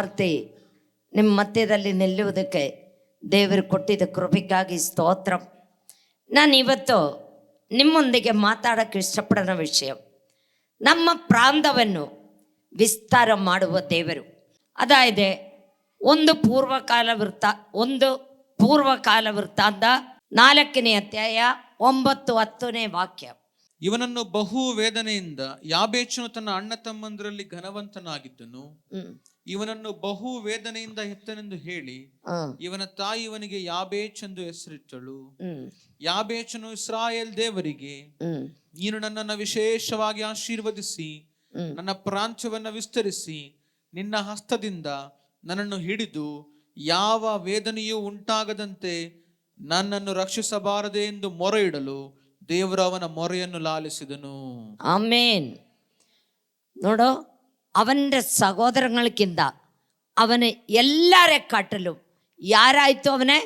ವಾರ್ತೆ ನಿಮ್ಮ ಮಧ್ಯದಲ್ಲಿ ನಿಲ್ಲುವುದಕ್ಕೆ ದೇವರು ಕೊಟ್ಟಿದ್ದ ಕೃಪೆಗಾಗಿ ಸ್ತೋತ್ರ. ನಾನು ಇವತ್ತು ನಿಮ್ಮೊಂದಿಗೆ ಮಾತಾಡೋಕ್ಕೆ ಇಷ್ಟಪಡೋ ವಿಷಯ, ನಮ್ಮ ಪ್ರಾಂತವನ್ನು ವಿಸ್ತಾರ ಮಾಡುವ ದೇವರು. ಅದಾയത് ಒಂದು ಪೂರ್ವಕಾಲ ವೃತ್ತಾಂತ 4ನೇ ಅಧ್ಯಾಯ 9-10 ವಾಕ್ಯ. ಇವನನ್ನು ಬಹು ವೇದನೆಯಿಂದ ಯಾಬೇಚನು ತನ್ನ ಅಣ್ಣ ತಮ್ಮಂದರಲ್ಲಿ ಘನವಂತನಾಗಿದ್ದನು. ಇವನನ್ನು ಬಹು ವೇದನೆಯಿಂದ ಹೆತ್ತನೆಂದು ಹೇಳಿ ಇವನ ತಾಯಿ ಇವನಿಗೆ ಯಾಬೇಚ್ ಎಂದು ಹೆಸರಿಟ್ಟಳು. ಯಾಬೇಚನು ಇಸ್ರಾಯೇಲ್ ದೇವರಿಗೆ, ನೀನು ನನ್ನನ್ನು ವಿಶೇಷವಾಗಿ ಆಶೀರ್ವದಿಸಿ ನನ್ನ ಪ್ರಾಂತ್ಯವನ್ನು ವಿಸ್ತರಿಸಿ ನಿನ್ನ ಹಸ್ತದಿಂದ ನನ್ನನ್ನು ಹಿಡಿದು ಯಾವ ವೇದನೆಯೂ ಉಂಟಾಗದಂತೆ ನನ್ನನ್ನು ರಕ್ಷಿಸಬಾರದೆ ಎಂದು ಮೊರೆ ಇಡಲು ದೇವರು ಅವನ ಮೊರೆಯನ್ನು ಲಾಲಿಸಿದನು. ಆಮೇನ್. ನೋಡು, ಅವನ ಸಹೋದರಗಳಿಗಿಂತ ಅವನ ಎಲ್ಲರ ಕಾಟಲು ಯಾರಾಯ್ತು? ಅವನೇ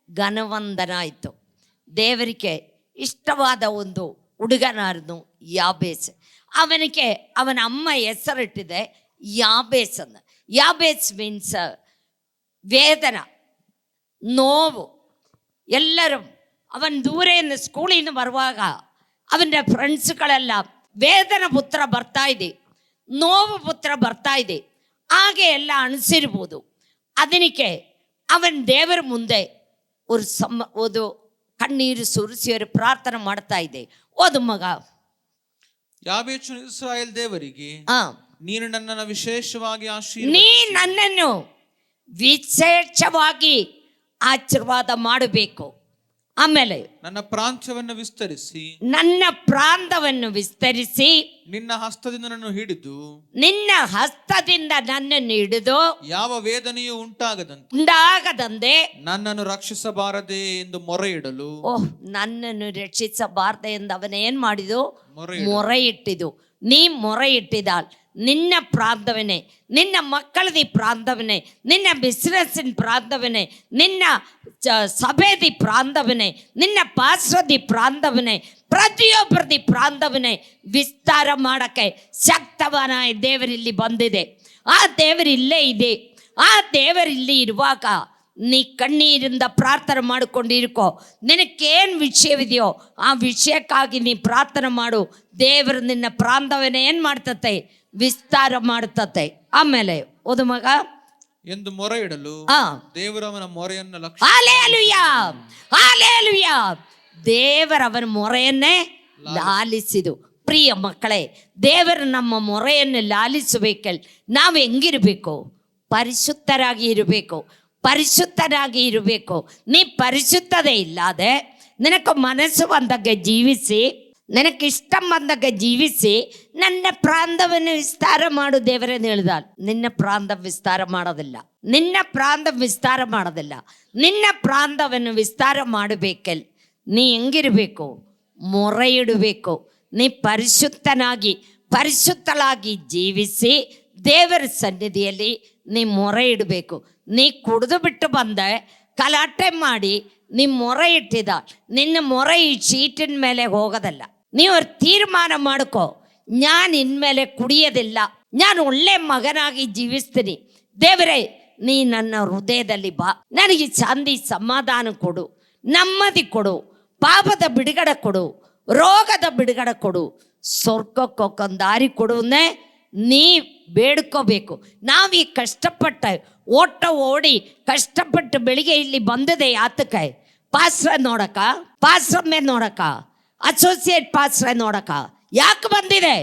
ಘನವಂತನಾಯಿತು. ದೇವರಿಗೆ ಇಷ್ಟವಾದ ಒಂದು ಹುಡುಗನಾರನು ಯಾಬೇಸ್. ಅವನಿಗೆ ಅವನ ಅಮ್ಮ ಹೆಸರಿಟ್ಟಿದೆ ಯಾಬೇಸ್ ಅಂತ. ಯಾಬೇಸ್ ಮೀನ್ಸ್ ವೇದನ, ನೋವು. ಎಲ್ಲರೂ ಅವನ ದೂರೆಯಿಂದ ಸ್ಕೂಲಿಂದ ಬರುವಾಗ ಅವನ ಫ್ರೆಂಡ್ಸ್ಗಳೆಲ್ಲ ವೇದನ ಪುತ್ರ ಬರ್ತಾ ಇದೆ, ನೋವು ಪುತ್ರ ಬರ್ತಾ ಇದೆ, ಹಾಗೆ ಎಲ್ಲ ಅನಿಸಿರ್ಬೋದು. ಅದಕ್ಕೆ ಅವನ ದೇವರ ಮುಂದೆ ಒಂದು ಕಣ್ಣೀರು ಸುರಿಸಿ ಅವರು ಪ್ರಾರ್ಥನೆ ಮಾಡ್ತಾ ಇದೆ. ಓದು ಮಗ. ಯಾಬೇಚನು ಇಸ್ರಾಯೇಲ್ ದೇವರಿಗೆ, ನೀನು ನನ್ನನ್ನು ವಿಶೇಷವಾಗಿ ನನ್ನನ್ನು ವಿಶೇಷವಾಗಿ ಆಶೀರ್ವಾದ ಮಾಡಬೇಕು. ಆಮೇಲೆ ನನ್ನ ಪ್ರಾಂತ್ಯವನ್ನು ವಿಸ್ತರಿಸಿ ನಿನ್ನ ಹಸ್ತದಿಂದ ನನ್ನನ್ನು ಹಿಡಿದು ಯಾವ ವೇದನೆಯೂ ಉಂಟಾಗದಂತೆ ನನ್ನನ್ನು ರಕ್ಷಿಸಬಾರದೆ ಎಂದು ಮೊರೆ ಇಡಲು. ನನ್ನನ್ನು ರಕ್ಷಿಸಬಾರದೆ ಎಂದು ಅವನೇನ್ ಮಾಡಿದು? ಮೊರೆ ಇಟ್ಟಿದ್ದು. ನೀ ಮೊರೆ ಇಟ್ಟಿದಾಲ್ ನಿನ್ನ ಪ್ರಾಂತವನೇ, ನಿನ್ನ ಮಕ್ಕಳದಿ ಪ್ರಾಂತವನೇ, ನಿನ್ನ ಬಿಸ್ನೆಸ್ಸಿನ ಪ್ರಾಂತವನೇ, ನಿನ್ನ ಸಭೆದಿ ಪ್ರಾಂತವನೇ, ನಿನ್ನ ಪಾರ್ಶ್ವದಿ ಪ್ರಾಂತವನೇ, ಪ್ರತಿಯೊಬ್ಬರದಿ ಪ್ರಾಂತವನೇ ವಿಸ್ತಾರ ಮಾಡೋಕ್ಕೆ ಶಕ್ತವಾದ ದೇವರಿಲ್ಲಿ ಬಂದಿದೆ. ಆ ದೇವರಿಲ್ಲೇ ಇದೆ. ಆ ದೇವರಿಲ್ಲಿ ಇರುವಾಗ ನೀ ಕಣ್ಣೀರಿಂದ ಪ್ರಾರ್ಥನೆ ಮಾಡಿಕೊಂಡಿರ್ಕೋ. ನಿನಗೇನು ವಿಷಯವಿದೆಯೋ ಆ ವಿಷಯಕ್ಕಾಗಿ ನೀ ಪ್ರಾರ್ಥನೆ ಮಾಡು. ದೇವರು ನಿನ್ನ ಪ್ರಾಂತವನೇ ಏನು ಮಾಡ್ತತೆ? ವಿಸ್ತಾರ ಮಾಡುತ್ತೆ. ಆಮೇಲೆ ಓದು ಮಗ. ಎಂದು ಮೊರೆ ಇಡಲು ದೇವರವನ ಮೊರೆಯನ್ನು ದೇವರವನ ಮೊರೆಯನ್ನೇ ಲಾಲಿಸಿದು. ಪ್ರಿಯ ಮಕ್ಕಳೇ, ದೇವರು ನಮ್ಮ ಮೊರೆಯನ್ನು ಲಾಲಿಸಬೇಕಲ್ಲ. ನಾವು ಹೆಂಗಿರಬೇಕು? ಪರಿಶುದ್ಧರಾಗಿ ಇರಬೇಕು. ಪರಿಶುದ್ಧರಾಗಿ ಇರಬೇಕು. ನೀ ಪರಿಶುದ್ಧತೆ ಇಲ್ಲದೆ ನಿನಗೆ ಮನಸ್ಸು ಬಂದಾಗ ಜೀವಿಸಿ, ನಿನಗಿಷ್ಟ ಬಂದಾಗ ಜೀವಿಸಿ ನನ್ನ ಪ್ರಾಂತವನ್ನು ವಿಸ್ತಾರ ಮಾಡು ದೇವರನ್ನು ಹೇಳಿದ. ನಿನ್ನ ಪ್ರಾಂತ ವಿಸ್ತಾರ ಮಾಡೋದಿಲ್ಲ. ನಿನ್ನ ಪ್ರಾಂತವನ್ನು ವಿಸ್ತಾರ ಮಾಡಬೇಕಲ್ಲ. ನೀ ಹೆಂಗಿರಬೇಕು? ಮೊರೆ ಇಡಬೇಕು. ನೀ ಪರಿಶುದ್ಧಳಾಗಿ ಜೀವಿಸಿ ದೇವರ ಸನ್ನಿಧಿಯಲ್ಲಿ ನೀ ಮೊರೆ ಇಡಬೇಕು. ನೀ ಕುಡಿದು ಬಿಟ್ಟು ಬಂದೆ, ಗಲಾಟೆ ಮಾಡಿ ನೀ ಮೊರೆ ಇಟ್ಟಿದ, ನಿನ್ನ ಮೊರೆ ಈ ಶೀಟಿನ ಮೇಲೆ ಹೋಗೋದಲ್ಲ. ನೀವು ತೀರ್ಮಾನ ಮಾಡ್ಕೋ, ನಾನು ಇನ್ಮೇಲೆ ಕುಡಿಯೋದಿಲ್ಲ, ನಾನು ಒಳ್ಳೆ ಮಗನಾಗಿ ಜೀವಿಸ್ತೀನಿ. ದೇವರೇ, ನೀ ನನ್ನ ಹೃದಯದಲ್ಲಿ ಬಾ, ನನಗೆ ಶಾಂತಿ ಸಮಾಧಾನ ಕೊಡು, ನೆಮ್ಮದಿ ಕೊಡು, ಪಾಪದ ಬಿಡುಗಡೆ ಕೊಡು, ರೋಗದ ಬಿಡುಗಡೆ ಕೊಡು, ಸ್ವರ್ಗಕ್ಕೊಂದು ದಾರಿ ಕೊಡುವನ್ನೇ ನೀ ಬೇಡ್ಕೋಬೇಕು. ನಾವೀ ಕಷ್ಟಪಟ್ಟ ಓಡಿ ಕಷ್ಟಪಟ್ಟು ಬೆಳಿಗ್ಗೆ ಇಲ್ಲಿ ಬಂದದೆ ಯಾತಕ್ಕೆ? ಪಾಸ್ರ ನೋಡಕ, ಪಾಸ್ರಮ್ಮೆ ನೋಡಕ, ಅಸೋಸಿಯೇಟ್ ಪಾಸ್ರ ನೋಡಕ. ಯಾಕೆ ಬಂದಿದೆ?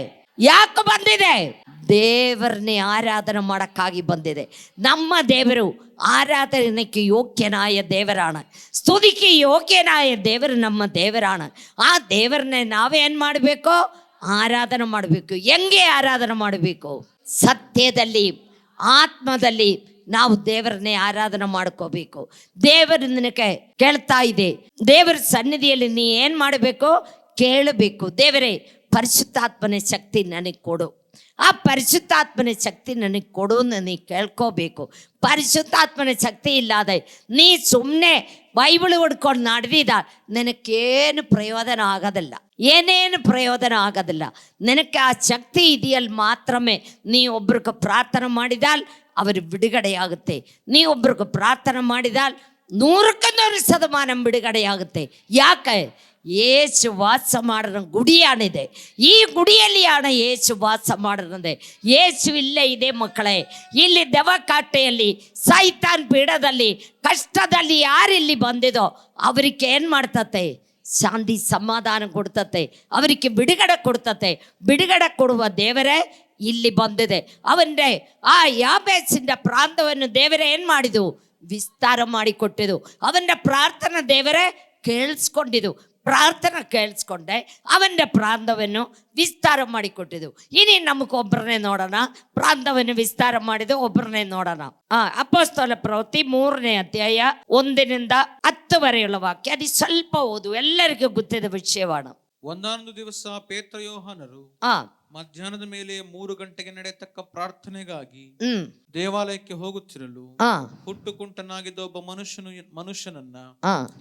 ದೇವರನ್ನೇ ಆರಾಧನೆ ಮಾಡೋಕ್ಕಾಗಿ ಬಂದಿದೆ. ನಮ್ಮ ದೇವರು ಆರಾಧನೆಗೆ ಯೋಗ್ಯನಾಯ ದೇವರಾണ്, ಸ್ತುತಿಗೆ ಯೋಗ್ಯನಾಯ ದೇವರು ನಮ್ಮ ದೇವರಾണ്. ಆ ದೇವರನ್ನೇ ನಾವೇನು ಮಾಡಬೇಕು? ಆರಾಧನೆ ಮಾಡಬೇಕು. ಹೆಂಗೆ ಆರಾಧನೆ ಮಾಡಬೇಕು? ಸತ್ಯದಲ್ಲಿ, ಆತ್ಮದಲ್ಲಿ ನಾವು ದೇವರನ್ನೇ ಆರಾಧನೆ ಮಾಡ್ಕೋಬೇಕು. ದೇವರು ನಿನಗೆ ಕೇಳ್ತಾ ಇದೆ. ದೇವರ ಸನ್ನಿಧಿಯಲ್ಲಿ ನೀ ಏನು ಮಾಡಬೇಕು? ಕೇಳಬೇಕು. ದೇವರೇ, ಪರಿಶುದ್ಧಾತ್ಮನ ಶಕ್ತಿ ನನಗೆ ಕೊಡು. ಆ ಪರಿಶುದ್ಧಾತ್ಮನ ಶಕ್ತಿ ನನಗೆ ಕೊಡು ನೀ ಕೇಳ್ಕೋಬೇಕು. ಪರಿಶುದ್ಧಾತ್ಮನ ಶಕ್ತಿ ಇಲ್ಲದೆ ನೀ ಸುಮ್ಮನೆ ಬೈಬಲ್ ಹೊಡ್ಕೊಂಡು ನಡೆದಿದ ನಿನಗೇನು ಪ್ರಯೋಜನ ಆಗೋದಿಲ್ಲ. ಏನೇನು ಪ್ರಯೋಜನ ಆಗೋದಿಲ್ಲ. ನಿನಗೆ ಆ ಶಕ್ತಿ ಇದೆಯಲ್ಲಿ ಮಾತ್ರಮೇ ನೀ ಒಬ್ರಿಗೆ ಪ್ರಾರ್ಥನೆ ಮಾಡಿದಾಲ್ അവർ വിടുകടയാകത്തെ. നീ ഒബ്ರಿಗೆ പ്രാർത്ഥന ಮಾಡಿದಾൽ 100% ಬಿಡುಗಡೆಯಾಗುತ್ತೆ. ಯಾಕೆ? ಯೇಸು ವಾಸ ಮಾಡಿರೋ ಗುಡಿಯಾಣಿದೆ. ಈ ಗುಡಿಯಲ್ಲಿಯಾಣ ಯೇಸು ವಾಸ ಮಾಡಿರೋದೆ. ಯೇಸು ಇಲ್ಲೇ ಇದೆ ಮಕ್ಕಳೇ. ಇಲ್ಲಿ ದೆವ್ವಕಾಟೆಯಲ್ಲಿ, ಸೈತಾನ್ ಪೀಡದಲ್ಲಿ, ಕಷ್ಟದಲ್ಲಿ ಯಾರಿಲ್ಲಿ ಬಂದಿದೋ ಅವರಿಗೆ ಏನು ಮಾಡ್ತತೆ? ಶಾಂತಿ ಸಮಾಧಾನ ಕೊಡ್ತತೆ. ಅವರಿಗೆ ಬಿಡುಗಡೆ ಕೊಡ್ತತೆ. ಬಿಡುಗಡೆ ಕೊಡುವ ದೇವರೇ ಇಲ್ಲಿ ಬಂದಿದೆ. ಅವನ್ನೇ ಆ ಯಾಬೇಸಿನ ಪ್ರಾಂತವನ್ನು ದೇವರೇ ಏನು ಮಾಡಿದು? ವಿಸ್ತಾರ ಮಾಡಿಕೊಟ್ಟಿದ್ದು. ಅವನ ಪ್ರಾರ್ಥನಾ ದೇವರೇ ಕೇಳಿಸ್ಕೊಂಡಿದ್ದು. ಪ್ರಾರ್ಥನೆ ಕೇಳಿಸ್ಕೊಂಡೆ ಅವನ ಪ್ರಾಂತವನ್ನು ವಿಸ್ತಾರ ಮಾಡಿಕೊಟ್ಟಿದ್ದು. ಇനി ನಮಗೊಬ್ಬರನ್ನೇ ನೋಡೋಣ. ಪ್ರಾಂತವನ್ನು ವಿಸ್ತಾರ ಮಾಡಿದ್ದು ಒಬ್ಬರನ್ನೇ ನೋಡೋಣ. ಅಪೊಸ್ತಲ ಪ್ರವೃತ್ತಿ 3ನೇ ಅಧ್ಯಾಯ 1-10 ವಾಕ್ಯ. ಅದು ಸ್ವಲ್ಪ ಓದು, ಎಲ್ಲರಿಗೂ ಗೊತ್ತಿದ್ದ ವಿಷಯವಾಣ. ಒಂದಾನೊಂದು ದಿವಸ ಪೇತ್ರ ಯೋಹಾನರು ಮಧ್ಯಾಹ್ನದ ಮೇಲೆ 3 ಗಂಟೆಗೆ ನಡೆಯತಕ್ಕ ಪ್ರಾರ್ಥನೆಗಾಗಿ ದೇವಾಲಯಕ್ಕೆ ಹೋಗುತ್ತಿರಲು ಹುಟ್ಟುಕುಂಟನಾಗಿದ್ದ ಒಬ್ಬ ಮನುಷ್ಯನನ್ನ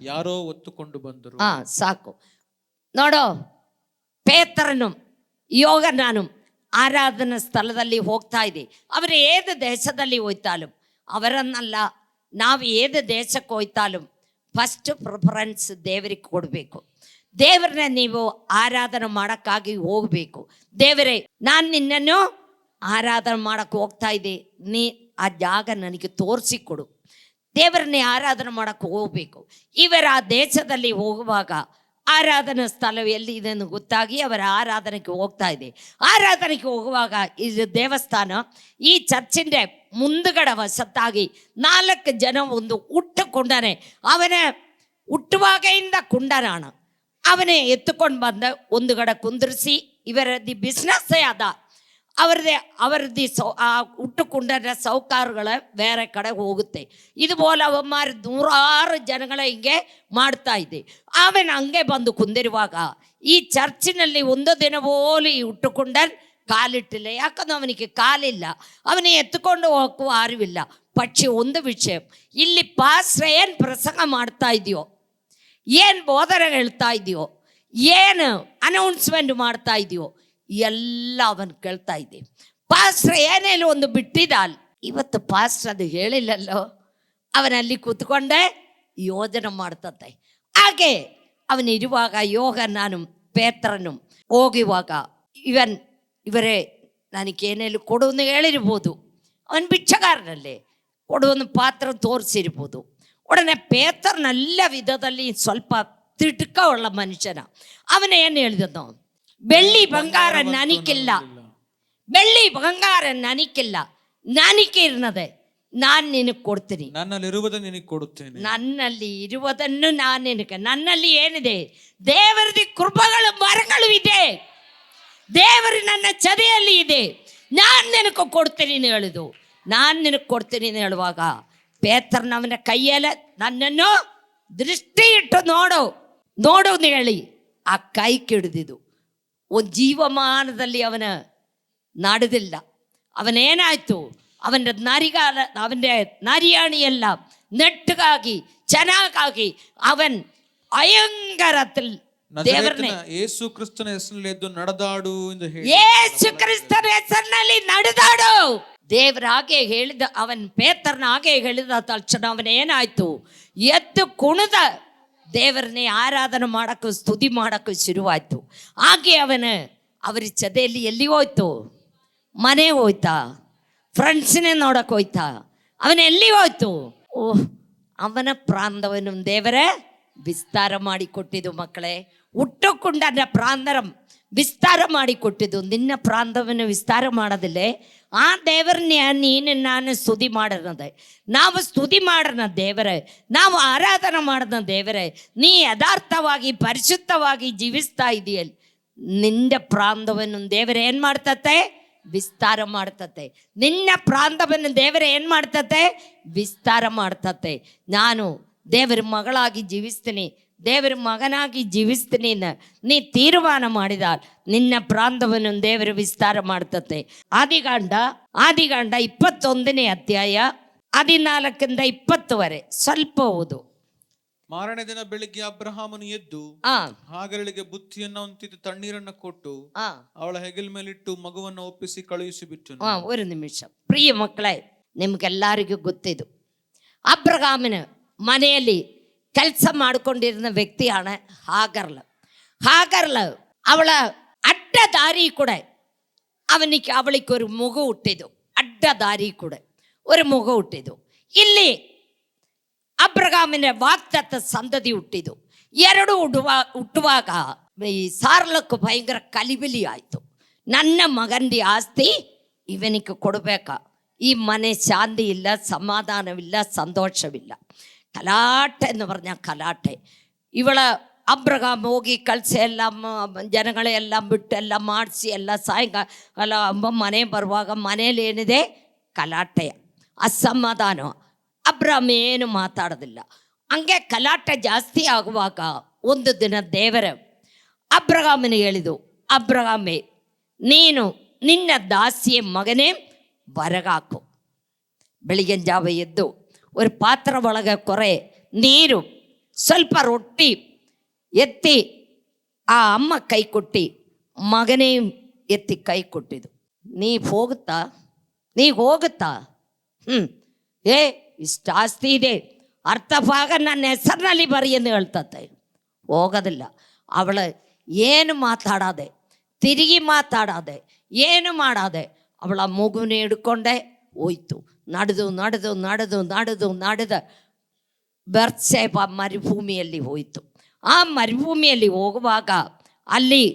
ಯಾರೋ ಒತ್ತುಕೊಂಡು ಬಂದರು. ಸಾಕು ನೋಡೋ, ಪೇತ್ರನು ಯೋಗನಾನು ಆರಾಧನಾ ಸ್ಥಳದಲ್ಲಿ ಹೋಗ್ತಾ ಇದೆ. ಅವರು ಏದು ದೇಶದಲ್ಲಿ ಹೋಯ್ತಾലും ಅವರನ್ನಲ್ಲ, ನಾವು ಏದು ದೇಶಕ್ಕೆ ಹೋಯ್ತಾലും ಫಸ್ಟ್ ಪ್ರಿಫರೆನ್ಸ್ ದೇವರಿಗೆ ಕೊಡಬೇಕು. ದೇವರನ್ನ ನೀವು ಆರಾಧನೆ ಮಾಡೋಕ್ಕಾಗಿ ಹೋಗಬೇಕು. ದೇವರೇ, ನಾನು ನಿನ್ನನ್ನು ಆರಾಧನೆ ಮಾಡೋಕ್ಕೆ ಹೋಗ್ತಾ ಇದ್ದೆ, ನೀ ಆ ಜಾಗ ನನಗೆ ತೋರಿಸಿಕೊಡು. ದೇವರನ್ನೇ ಆರಾಧನೆ ಮಾಡೋಕ್ಕೆ ಹೋಗಬೇಕು. ಇವರ ಆ ದೇಶದಲ್ಲಿ ಹೋಗುವಾಗ ಆರಾಧನಾ ಸ್ಥಳ ಎಲ್ಲಿದೆ ಎಂದು ಗೊತ್ತಾಗಿ ಅವರ ಆರಾಧನೆಗೆ ಹೋಗ್ತಾ ಇದೆ. ಆರಾಧನೆಗೆ ಹೋಗುವಾಗ ಇದು ದೇವಸ್ಥಾನ, ಈ ಚರ್ಚಿನ ಮುಂದುಗಡೆ ವಸತ್ತಾಗಿ 4 ಜನ ಒಂದು ಹುಟ್ಟುಕೊಂಡಾನೆ. ಅವನ ಹುಟ್ಟುವಾಗೆಯಿಂದ ಕುಂಡನಾಣ. ಅವನೇ ಎತ್ತುಕೊಂಡು ಬಂದ ಒಂದು ಕಡೆ ಕುಂದಿರಿಸಿ, ಇವರದ್ದು ಬಿಸ್ನೆಸ್ಸೇ ಅದ, ಅವರದ್ದು ಆ ಹುಟ್ಟುಕೊಂಡ ಸೌಕಾರುಗಳ ಬೇರೆ ಕಡೆ ಹೋಗುತ್ತೆ. ಇದುപോലെ ಅವಮಾರು 100 ಜನಗಳ ಹಿಂಗೆ ಮಾಡ್ತಾ ಇದೆ. ಅವನ ಹಂಗೆ ಬಂದು ಕುಂದಿರುವಾಗ ಈ ಚರ್ಚಿನಲ್ಲಿ ಒಂದು ದಿನ ಹೋಲಿ ಈ ಹುಟ್ಟುಕೊಂಡ ಕಾಲಿಟ್ಟಿಲ್ಲ. ಯಾಕಂದ್ರೆ ಅವನಿಗೆ ಕಾಲಿಲ್ಲ, ಅವನೇ ಎತ್ತುಕೊಂಡು ಹೋಗುವ ಅರಿವಿಲ್ಲ. ಪಕ್ಷಿ ಒಂದು ವಿಷಯ, ಇಲ್ಲಿ ಪಾಸ್ಟ್ರ್ ಏನು ಪ್ರಸಂಗ ಮಾಡ್ತಾ ಇದೆಯೋ, ಏನು ಬೋಧನೆ ಹೇಳ್ತಾ ಇದೆಯೋ, ಏನು ಅನೌನ್ಸ್ಮೆಂಟ್ ಮಾಡ್ತಾ ಇದೆಯೋ ಎಲ್ಲ ಅವನು ಕೇಳ್ತಾ ಇದ್ದೆ. ಪಾಸ್ಟ್ರ್ ಏನೇನು ಒಂದು ಬಿಟ್ಟಿದ್ದಾಲ್, ಇವತ್ತು ಪಾಸ್ಟ್ರ್ ಅದು ಹೇಳಿಲ್ಲಲ್ಲೋ, ಅವನಲ್ಲಿ ಕೂತ್ಕೊಂಡೆ ಯೋಜನೆ ಮಾಡ್ತತೆ. ಹಾಗೆ ಅವನಿರುವಾಗ ಯೋಗನಾನು ಪೇತ್ರನು ಹೋಗುವಾಗ ಇವರೇ ನನಗೇನೇನು ಕೊಡುವನ್ನು ಹೇಳಿರ್ಬೋದು. ಅವನು ಭಿಕ್ಷಗಾರನಲ್ಲಿ ಕೊಡುವನ್ನು ಪಾತ್ರ ತೋರಿಸಿರ್ಬೋದು. ಉಡನೆ ಪೇತ್ರನೆಲ್ಲ ವಿಧದಲ್ಲಿ ಸ್ವಲ್ಪ ತಿಟುಕ ಉಳ್ಳ ಮನುಷ್ಯನ. ಅವನೇನು ಹೇಳಿದನು? ಬೆಳ್ಳಿ ಬಂಗಾರ ನನಗಿಲ್ಲ, ಬೆಳ್ಳಿ ಬಂಗಾರ ನನಗಿಲ್ಲ, ನನಗೆ ಇರ್ನದೆ ನಾನು ನಿನಗೆ ಕೊಡ್ತೀನಿ, ನನ್ನಲ್ಲಿರುವುದನ್ನು ನಿನಗೆ ಕೊಡುತ್ತೇನೆ. ನನ್ನಲ್ಲಿ ಇರುವುದನ್ನು ನಾನು ನಿನಗೆ, ನನ್ನಲ್ಲಿ ಏನಿದೆ? ದೇವರದ ಕೃಪೆಗಳು ಮರಗಳು ಇದೆ, ದೇವರು ನನ್ನ ಚದೆಯಲ್ಲಿ ಇದೆ, ನಾನು ನಿನಗೆ ಕೊಡ್ತೀನಿ ಹೇಳಿದು. ನಾನು ನಿನಗೆ ಕೊಡ್ತೀನಿ ಹೇಳುವಾಗ ಪೇತ್ರನವನ ಕೈಯಲ್ಲ ನನ್ನನ್ನು ದೃಷ್ಟಿ ಇಟ್ಟು ನೋಡು ಹೇಳಿ ಆ ಕೈ ಕಿಡಿದಿದ್ದು. ಒಂದು ಜೀವಮಾನದಲ್ಲಿ ಅವನ ನಡೆದಿಲ್ಲ. ಅವನೇನಾಯ್ತು? ಅವನ ನರಿಯಾಣಿಯೆಲ್ಲ ನೆಟ್ಟಗಾಗಿ ಚೆನ್ನಾಗಾಗಿ ಅವನ್ ಭಯಂಕರത്തിൽ ದೇವರನ್ನೇ ಯೇಸು ಕ್ರಿಸ್ತನ ಹೆಸರಿನಲ್ಲಿ ಎದ್ದು ನಡೆದಾಡು ಎಂದು ಹೇಳಿ, ಯೇಸು ಕ್ರಿಸ್ತನ ಹೆಸರಿನಲ್ಲಿ ನಡೆದಾಡು. ದೇವರ ಹಾಗೆ ಹೇಳಿದ, ಅವನ್ ಪೇತ್ರನ ಹಾಗೆ ಹೇಳಿದ ತಕ್ಷಣ ಅವನೇನಾಯ್ತು? ಎದ್ದು ಕುಣಿದ ದೇವರನ್ನೇ ಆರಾಧನೆ ಮಾಡಕ್ಕೆ, ಸ್ತುತಿ ಮಾಡಕ್ಕೆ ಶುರುವಾಯ್ತು. ಹಾಗೆ ಅವರ ಚದೆಯಲ್ಲಿ ಎಲ್ಲಿ ಹೋಯ್ತು? ಮನೆ ಹೋಯ್ತಾ? ಫ್ರೆಂಡ್ಸ್ನೇ ನೋಡಕ್ಕೆ ಹೋಯ್ತಾ? ಅವನ ಎಲ್ಲಿ ಹೋಯ್ತು? ಓಹ್, ಅವನ ಪ್ರಾಂತವನ್ನು ದೇವರೇ ವಿಸ್ತಾರ ಮಾಡಿಕೊಟ್ಟಿದ್ದು. ಮಕ್ಕಳೇ, ಹುಟ್ಟುಕೊಂಡ ಪ್ರಾಂತರಂ ವಿಸ್ತಾರ ಮಾಡಿಕೊಟ್ಟಿದ್ದು. ನಿನ್ನ ಪ್ರಾಂತವನ್ನು ವಿಸ್ತಾರ ಮಾಡೋದಿಲ್ಲೇ ಆ ದೇವರನ್ನ ನೀನು ನಾನು ಸ್ತುತಿ ಮಾಡೋದೇ. ನಾವು ಸ್ತುತಿ ಮಾಡೋಣ ದೇವರೇ, ನಾವು ಆರಾಧನೆ ಮಾಡೋಣ ದೇವರೇ. ನೀ ಯಥಾರ್ಥವಾಗಿ ಪರಿಶುದ್ಧವಾಗಿ ಜೀವಿಸ್ತಾ ಇದೆಯಲ್ಲ, ನಿನ್ನ ಪ್ರಾಂತವನ್ನು ದೇವರೇ ಏನು ಮಾಡ್ತತೆ? ವಿಸ್ತಾರ ಮಾಡ್ತತೆ. ನಿನ್ನ ಪ್ರಾಂತವನ್ನು ದೇವರೇ ಏನು ಮಾಡ್ತತೆ? ವಿಸ್ತಾರ ಮಾಡ್ತತೆ. ನಾನು ದೇವರ ಮಗಳಾಗಿ ಜೀವಿಸ್ತೀನಿ, ದೇವರ ಮಗನಾಗಿ ಜೀವಿಸ್ತೀನಿ ನೀ ತೀರ್ಮಾನ ಮಾಡಿದ ನಿನ್ನ ಪ್ರಾಂತವನ್ನು ದೇವರು ವಿಸ್ತಾರ ಮಾಡ್ತತೆ. ಆದಿಕಾಂಡ 21ನೇ ಅಧ್ಯಾಯ 14-20 ಸ್ವಲ್ಪ ಓದು. ಮಾರನೇ ದಿನ ಬೆಳಿಗ್ಗೆ ಅಬ್ರಹಾಮನು ಎದ್ದು ಹಾಗರಳಿಗೆ ಬುತ್ತಿಯನ್ನು ಹೊಂದಿದ್ದು ತಣ್ಣೀರನ್ನು ಕೊಟ್ಟು ಅವಳ ಹೆಗಲ ಮೇಲಿಟ್ಟು ಮಗುವನ್ನು ಒಪ್ಪಿಸಿ ಕಳುಹಿಸಿ ಬಿಟ್ಟನು. ಒಂದು ನಿಮಿಷ ಪ್ರಿಯ ಮಕ್ಕಳೇ, ನಿಮ್ಗೆಲ್ಲರಿಗೂ ಗೊತ್ತಿದ್ದು. ಅಬ್ರಹಾಮನ ಮನೆಯಲ್ಲಿ ಕೆಲಸ ಮಾಡಿಕೊಂಡಿരുന്ന വ്യക്തിയാണ് ഹാഗർല. അവള അഡ്ഡ ദാരി കൂടെ അവൾക്ക് ഒരു മുഖം ಹುಟ್ಟಿದು. ಅಡ್ಡ ದಾರಿ ಕೂಡ ഒരു മുഖം ಹುಟ್ಟಿದು. ಇಲ್ಲಿ ಅಬ್ರಹಾಮಿನ ವಾಗ್ದತ್ತ ಸಂತತಿ ಹುಟ್ಟಿದು. ಎರಡು ಹುಟ್ಟುವಾಗ ಈ ಸಾರ್ಲಕ್ಕೂ ಭಯಂಕರ ಕಲಿಬಿಲಿ ಆಯಿತು. ನನ್ನ ಮಗಂದಿ ಆಸ್ತಿ ಇವನಿಗೆ ಕೊಡಬೇಕಾ? ഈ ಮನೆ ശാന്തി ഇല്ല, സമാധാനമില്ല, സന്തോഷമില്ല. കലാട്ടെ എന്ന് പറഞ്ഞാൽ കലാട്ടെ. ಇವಳ ಅಬ್ರಹಾಮ್ ಹೋಗಿ ಕಳಿಸಿ ಎಲ್ಲ ಜನಗಳೆಲ್ಲ ಬಿಟ್ಟು ಎಲ್ಲ ಮಾಡಿಸಿ ಎಲ್ಲ ಸಾಯಂಕಾಲ ಮನೆ ಬರುವಾಗ ಮನೇಲಿ ಏನಿದೆ? ಕಲಾಟೆಯ, ಅಸಮಾಧಾನ. ಅಬ್ರಹಾಮ್ ಏನು ಮಾತಾಡೋದಿಲ್ಲ. ಹಂಗೆ ಕಲಾಟೆ ಜಾಸ್ತಿ ಆಗುವಾಗ ಒಂದು ದಿನ ದೇವರ ಅಬ್ರಹಾಮನಿಗೆ ಹೇಳಿದು, ಅಬ್ರಹಾಮೇ, ನೀನು ನಿನ್ನ ದಾಸಿಯ ಮಗನೇ ಹೊರಗಾಕು. ಬೆಳಿಗ್ಗೆ ಜಾವ ಎದ್ದು ಒಂದು ಪಾತ್ರ ಒಳಗೆ ಕೊರೆ ನೀರು, ಸ್ವಲ್ಪ ರೊಟ್ಟಿ ಎತ್ತಿ ಆ ಅಮ್ಮ ಕೈ ಕೊಟ್ಟು ಮಗನೇ ಎತ್ತಿ ಕೈ ಕೊಟ್ಟಿದ್ದು. ನೀ ಹೋಗುತ್ತಾ? ಇಷ್ಟು ಆಸ್ತಿ ಇದೆ, ಅರ್ಧ ಭಾಗ ನನ್ನ ಹೆಸರಿನಲ್ಲಿ ಬರಿ ಎಂದು ಹೇಳ್ತತೆ. ಹೋಗೋದಿಲ್ಲ. ಅವಳು ಏನು ಮಾತಾಡದೆ, ತಿರುಗಿ ಮಾತಾಡದೆ, ಏನು ಮಾಡದೆ ಅವಳ ಮಗುನ ಹಿಡ್ಕೊಂಡೆ ಹೋಯ್ತು. ನಡೆದು ಬೆರ್ಸೆಬ ಮರುಭೂಮಿಯಲ್ಲಿ ಹೋಯಿತು. ಆ ಮರುಭೂಮಿಯಲ್ಲಿ ಹೋಗುವಾಗ ಅಲ್ಲಿ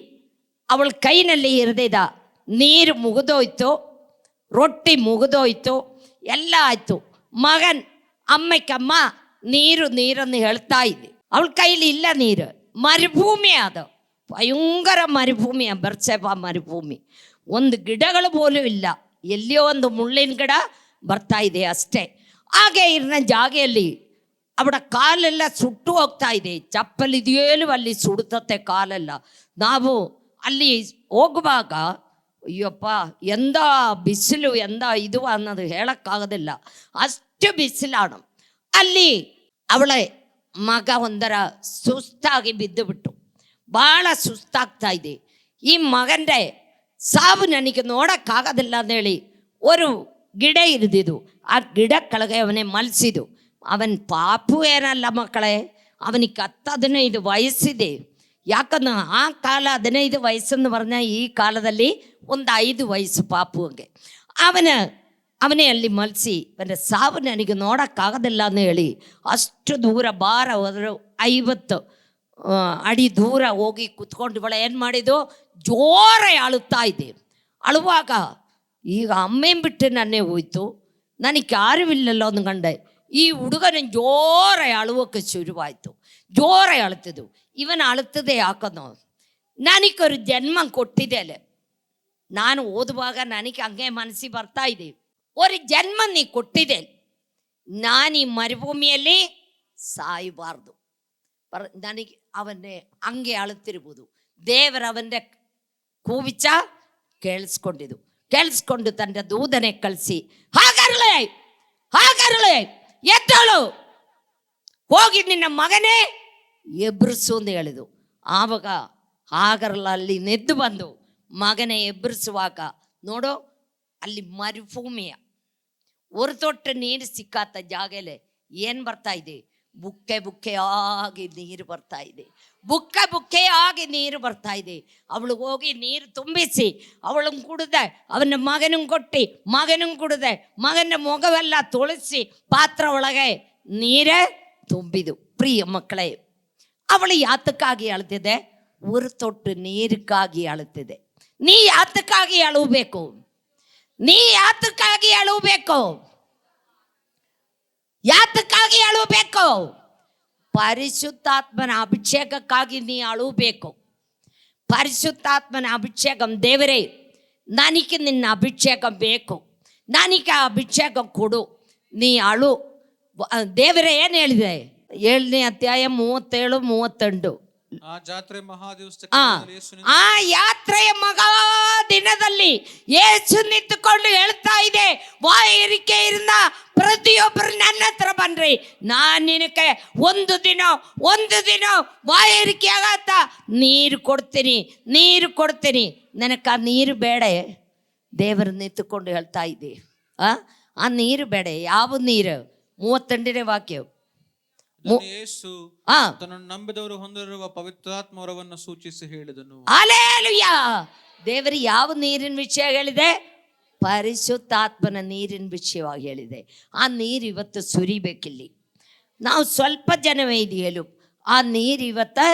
ಅವಳ ಕೈನಲ್ಲಿ ಹಿರಿದಿದ್ದ ನೀರು ಮುಗಿದೋಯ್ತು, ರೊಟ್ಟಿ ಮುಗಿದೋಯ್ತು, ಎಲ್ಲ ಆಯಿತು. ಮಗನ್ ಅಮ್ಮಕ್ಕಮ್ಮ ನೀರನ್ನು ಹೇಳ್ತಾ ಇದ್ದೆ. ಅವಳ ಕೈಲಿ ಇಲ್ಲ ನೀರು. ಮರುಭೂಮಿ ಅದು, ಭಯಂಕರ ಮರುಭೂಮಿ. ಬೆರ್ಸೆಬ ಮರುಭೂಮಿ. ಒಂದು ಗಿಡಗಳು പോലും ಇಲ್ಲ. ಎಲ್ಲಿಯೋ ಒಂದು ಮುಳ್ಳಿನ ಗಿಡ ಬರ್ತಾ ಇದೆ ಅಷ್ಟೇ. ಹಾಗೆ ಇರಿನ ಜಾಗೆಯಲ್ಲಿ ಅವಳ ಕಾಲೆಲ್ಲ ಸುಟ್ಟು ಹೋಗ್ತಾ ಇದೆ. ಚಪ್ಪಲಿದೆಯೇಲು ಅಲ್ಲಿ ಸುಡುತ್ತೆ ಕಾಲೆಲ್ಲ. ನಾವು ಅಲ್ಲಿ ಹೋಗುವಾಗ ಅಯ್ಯಪ್ಪ ಎಂದ ಬಿಸಿಲು, ಎಂದ ಇದು ಅನ್ನೋದು ಹೇಳೋಕ್ಕಾಗೋದಿಲ್ಲ, ಅಷ್ಟು ಬಿಸಿಲಾണ്. ಅಲ್ಲಿ ಅವಳ ಮಗ ಒಂದರ ಸುಸ್ತಾಗಿ ಬಿದ್ದುಬಿಟ್ಟು ಭಾಳ ಸುಸ್ತಾಗ್ತಾ ಇದೆ. ಈ ಮಗಂಡೆ ಸಾವು ನನಗೆ ನೋಡೋಕ್ಕಾಗೋದಿಲ್ಲ ಅಂದೇಳಿ ಒಂದು ಗಿಡ ಇರಿದಿದ್ದು. ಆ ಗಿಡ ಕೆಳಗೆ ಅವನೇ ಮಲಸಿದು. ಅವನ ಪಾಪು ಏನಲ್ಲ ಮಕ್ಕಳೇ, ಅವನಿಗೆ 10-15 ವಯಸ್ಸಿದೆ. ಯಾಕಂದ್ರೆ ಆ ಕಾಲ 15 ವಯಸ್ಸನ್ನು പറഞ്ഞാൽ ಈ ಕಾಲದಲ್ಲಿ ಒಂದು 5 ವಯಸ್ಸು ಪಾಪುವಿಗೆ. ಅವನೇ ಅಲ್ಲಿ ಮಲಸಿ ಅವನ ಸಾವು ನನಗೆ ನೋಡೋಕ್ಕಾಗೋದಿಲ್ಲ ಅಂತ ಹೇಳಿ ಅಷ್ಟು ದೂರ ಭಾರ ಹೋದರು. 50 ಅಡಿ ದೂರ ಹೋಗಿ ಕುತ್ಕೊಂಡು ಇವಳ ಏನು ಮಾಡಿದ್ದು, ಜೋರ ಅಳುತ್ತಾ ಇದೆ. ಅಳುವಾಗ ಈಗ ಅಮ್ಮೇನ್ ಬಿಟ್ಟು ನನ್ನೇ ಹೋಯ್ತು, ನನಗೆ ಯಾರೂ ಇಲ್ಲಲ್ಲ ಅಂದ್ಕೊಂಡೆ. ಈ ಹುಡುಗನ ಜೋರ ಅಳುವಕ್ಕೆ ಶುರುವಾಯಿತು. ಜೋರ ಅಳುತ್ತಿದ್ದು. ಇವನು ಅಳುತ್ತದೆ ಯಾಕಂದು, ನನಗೊಂದು ಜನ್ಮ ಕೊಟ್ಟಿದೆ ಅಲ್ಲ. ನಾನು ಓದುವಾಗ ನನಗೆ ಹಂಗೆ ಮನಸ್ಸಿಗೆ ಬರ್ತಾ ಇದೆ, ಒಂದು ಜನ್ಮ ನೀ ಕೊಟ್ಟಿದೆ, ನಾನು ಈ ಮರುಭೂಮಿಯಲ್ಲಿ ಸಾಯಬಾರ್ದು. ನನಗೆ ಅವನ್ನೇ ಹಂಗೆ ಅಳುತ್ತಿರ್ಬೋದು. ದೇವರ ಅವನ್ನೇ ಕೂವಿಚ ಕೇಳಿಸ್ಕೊಂಡು ತನ್ನ ದೂತನೆ ಕಳಿಸಿ, ಹಾಗರಳೆ ಎದ್ದಳು, ಹೋಗಿ ನಿನ್ನ ಮಗನೇ ಎಬ್ರಿಸು ಅಂತ ಹೇಳಿದು. ಆವಾಗ ಹಾಗರಲ್ಲ ಅಲ್ಲಿ ನೆದ್ದು ಬಂದು ಮಗನೇ ಎಬ್ರಿಸುವಾಗ ನೋಡು, ಅಲ್ಲಿ ಮರುಭೂಮಿಯ ಒಂದು ತೊಟ್ಟು ನೀರು ಸಿಕ್ಕಾತ ಜಾಗಲೆ ಏನು ಬರ್ತಾ ಇದೆ, ಬುಕ್ಕೆಯಾಗಿ ನೀರು ಬರ್ತಾ ಇದೆ. ಬುಕ್ಕೆಯಾಗಿ ನೀರು ಬರ್ತಾ ಇದೆ. ಅವಳಿಗೆ ಹೋಗಿ ನೀರು ತುಂಬಿಸಿ ಅವಳನ್ನು ಕುಡಿದೆ, ಅವನ ಮಗನಿಗೆ ಕೊಟ್ಟು ಮಗನಿಗೆ ಕುಡಿದೆ, ಮಗನ ಮೊಗವೆಲ್ಲ ತೊಳಸಿ ಪಾತ್ರ ಒಳಗೆ ನೀರೇ ತುಂಬಿದು. ಪ್ರಿಯ ಮಕ್ಕಳೇ, ಅವಳು ಯಾತಕ್ಕಾಗಿ ಅಳ್ತಿದೆ? ಒಂದು ತೊಟ್ಟು ನೀರಿಗಾಗಿ ಅಳುತ್ತಿದೆ. ನೀ ಯಾತಕ್ಕಾಗಿ ಅಳಬೇಕು? ಯಾತಕ್ಕಾಗಿ ಅಳಬೇಕು? ಪರಿಶುದ್ಧಾತ್ಮನ ಅಭಿಷೇಕಕ್ಕಾಗಿ ನೀ ಅಳಬೇಕು. ಪರಿಶುದ್ಧಾತ್ಮನ ಅಭಿಷೇಕಂ, ದೇವರೇ ನನಗೆ ನಿನ್ನ ಅಭಿಷೇಕ ಬೇಕು, ನನಗೆ ಆ ಅಭಿಷೇಕ ಕೊಡು, ನೀ ಅಳು. ದೇವರೇ ಏನು ಹೇಳಿದೆ? 7ನೇ ಅಧ್ಯಾಯ 37-38. ಆ ಜಾತ್ರೆಯ ಮಹಾ ದಿನದಲ್ಲಿ ಯೇಸು ನಿಂತುಕೊಂಡು ಹೇಳ್ತಾ ಇದೆ, ವಾಯರಿಕೆ ಇರಿನ ಪ್ರತಿಯೊಬ್ಬರು ನನ್ನ ಹತ್ರ ಬನ್ರಿ, ನಾನು ನಿನಗೆ ಒಂದು ದಿನ ವಾಯರಿಕೆ ಆಗತ್ತ ನೀರು ಕೊಡ್ತೀನಿ. ನನಗೆ ಆ ನೀರು ಬೇಡ. ದೇವರು ನಿಂತುಕೊಂಡು ಹೇಳ್ತಾ ಇದೆ, ಆ ನೀರು ಬೇಡ. ಯಾವ ನೀರು? 32ನೇ ವಾಕ್ಯ. ಇದನ್ನು ಯೇಸು ಆ ತನ್ನನ್ನು ನಂಬಿದವರು ಹೊಂದಿರುವ ಪವಿತ್ರಾತ್ಮ ವರವನ್ನು ಸೂಚಿಸಿ ಹೇಳಿದನು. ಹಲ್ಲೆಲೂಯಾ. ದೇವರು ಯಾವ ನೀರಿನ ವಿಷಯ ಹೇಳಿದೆ? ಪರಿಶುದ್ಧಾತ್ಮನ ನೀರಿನ ವಿಷಯವಾಗಿ ಹೇಳಿದೆ. ಆ ನೀರು ಇವತ್ತು ಸುರಿಬೇಕಿಲ್ಲಿ. ನಾವು ಸ್ವಲ್ಪ ಜನವೇ ಇದೆಯಲು, ಆ ನೀರು ಇವತ್ತು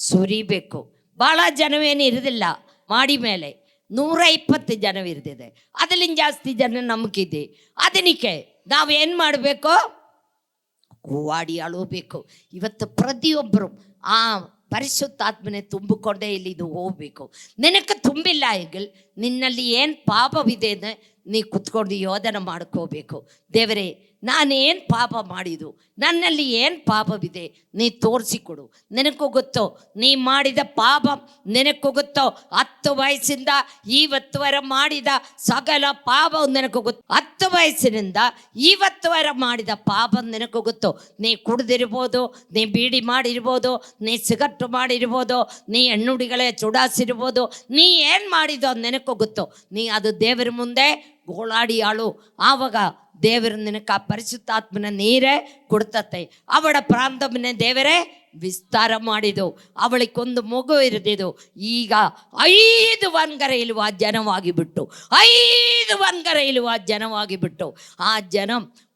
ಸುರಿಬೇಕು. ಭಾಳ ಜನವೇನು ಇರೋದಿಲ್ಲ. ಮಾಡಿ ಮೇಲೆ 120 ಜನವಿರ್ತಿದೆ, ಅದರಿಂದ ಜಾಸ್ತಿ ಜನ ನಂಬಿಕಿದೆ. ಅದಕ್ಕೆ ನಾವೇನು ಮಾಡಬೇಕು? ಕೂವಾಡಿ ಅಳೋಬೇಕು. ಇವತ್ತು ಪ್ರತಿಯೊಬ್ಬರು ಆ ಪರಿಶುದ್ಧಾತ್ಮನೆ ತುಂಬಿಕೊಂಡೇ ಇಲ್ಲಿದು ಹೋಗ್ಬೇಕು. ನಿನಗೆ ತುಂಬಿಲ್ಲ ಈಗ, ನಿನ್ನಲ್ಲಿ ಏನು ಪಾಪವಿದೆ ಅಂದರೆ ನೀ ಕುತ್ಕೊಂಡು ಯೋಧನೆ ಮಾಡ್ಕೋಬೇಕು. ದೇವರೇ, ನಾನೇನು ಪಾಪ ಮಾಡಿದ್ದು, ನನ್ನಲ್ಲಿ ಏನು ಪಾಪವಿದೆ ನೀ ತೋರಿಸಿಕೊಡು. ನಿನಗೂ ಗೊತ್ತೋ ನೀ ಮಾಡಿದ ಪಾಪ, ನಿನಗೂ ಗೊತ್ತೋ 10 ವಯಸ್ಸಿಂದ ಇವತ್ತುವರೆ ಮಾಡಿದ ಸಕಲ ಪಾಪ ನಿನಗೂ ಗೊತ್ತು. 10 ವಯಸ್ಸಿನಿಂದ ಇವತ್ತುವರೆ ಮಾಡಿದ ಪಾಪ ನಿನಗೂ ಗೊತ್ತು. ನೀ ಕುಡ್ದಿರ್ಬೋದು, ನೀ ಬೀಡಿ ಮಾಡಿರ್ಬೋದು, ನೀ ಸಿಗಟ್ಟು ಮಾಡಿರ್ಬೋದು, ನೀ ಹೆಣ್ಣುಡಿಗಳೇ ಚುಡಾಸಿರ್ಬೋದು, ನೀ ಏನು ಮಾಡಿದೋ ನಿನಗೂ ಗೊತ್ತು. ನೀ ಅದು ದೇವರ ಮುಂದೆ ಗೋಳಾಡಿ ಆಳು. ಆವಾಗ ದೇವರು ನಿನಗೆ ಆ ಪರಿಶುದ್ಧಾತ್ಮನ ನೀರೇ ಕೊಡ್ತತೆ. ಅವಳ ಪ್ರಾಂತವನ್ನೇ ದೇವರೇ ವಿಸ್ತಾರ ಮಾಡಿದು. ಅವಳಿಗೊಂದು ಮಗು ಇರದಿದ್ದು ಈಗ 5 ವನ್ಗರ ಇಲ್ವ ಜನವಾಗಿ ಬಿಟ್ಟು, 5 ವನ್ಗರ ಇಲ್ವ ಜನವಾಗಿ ಬಿಟ್ಟು, ಆ ಜನ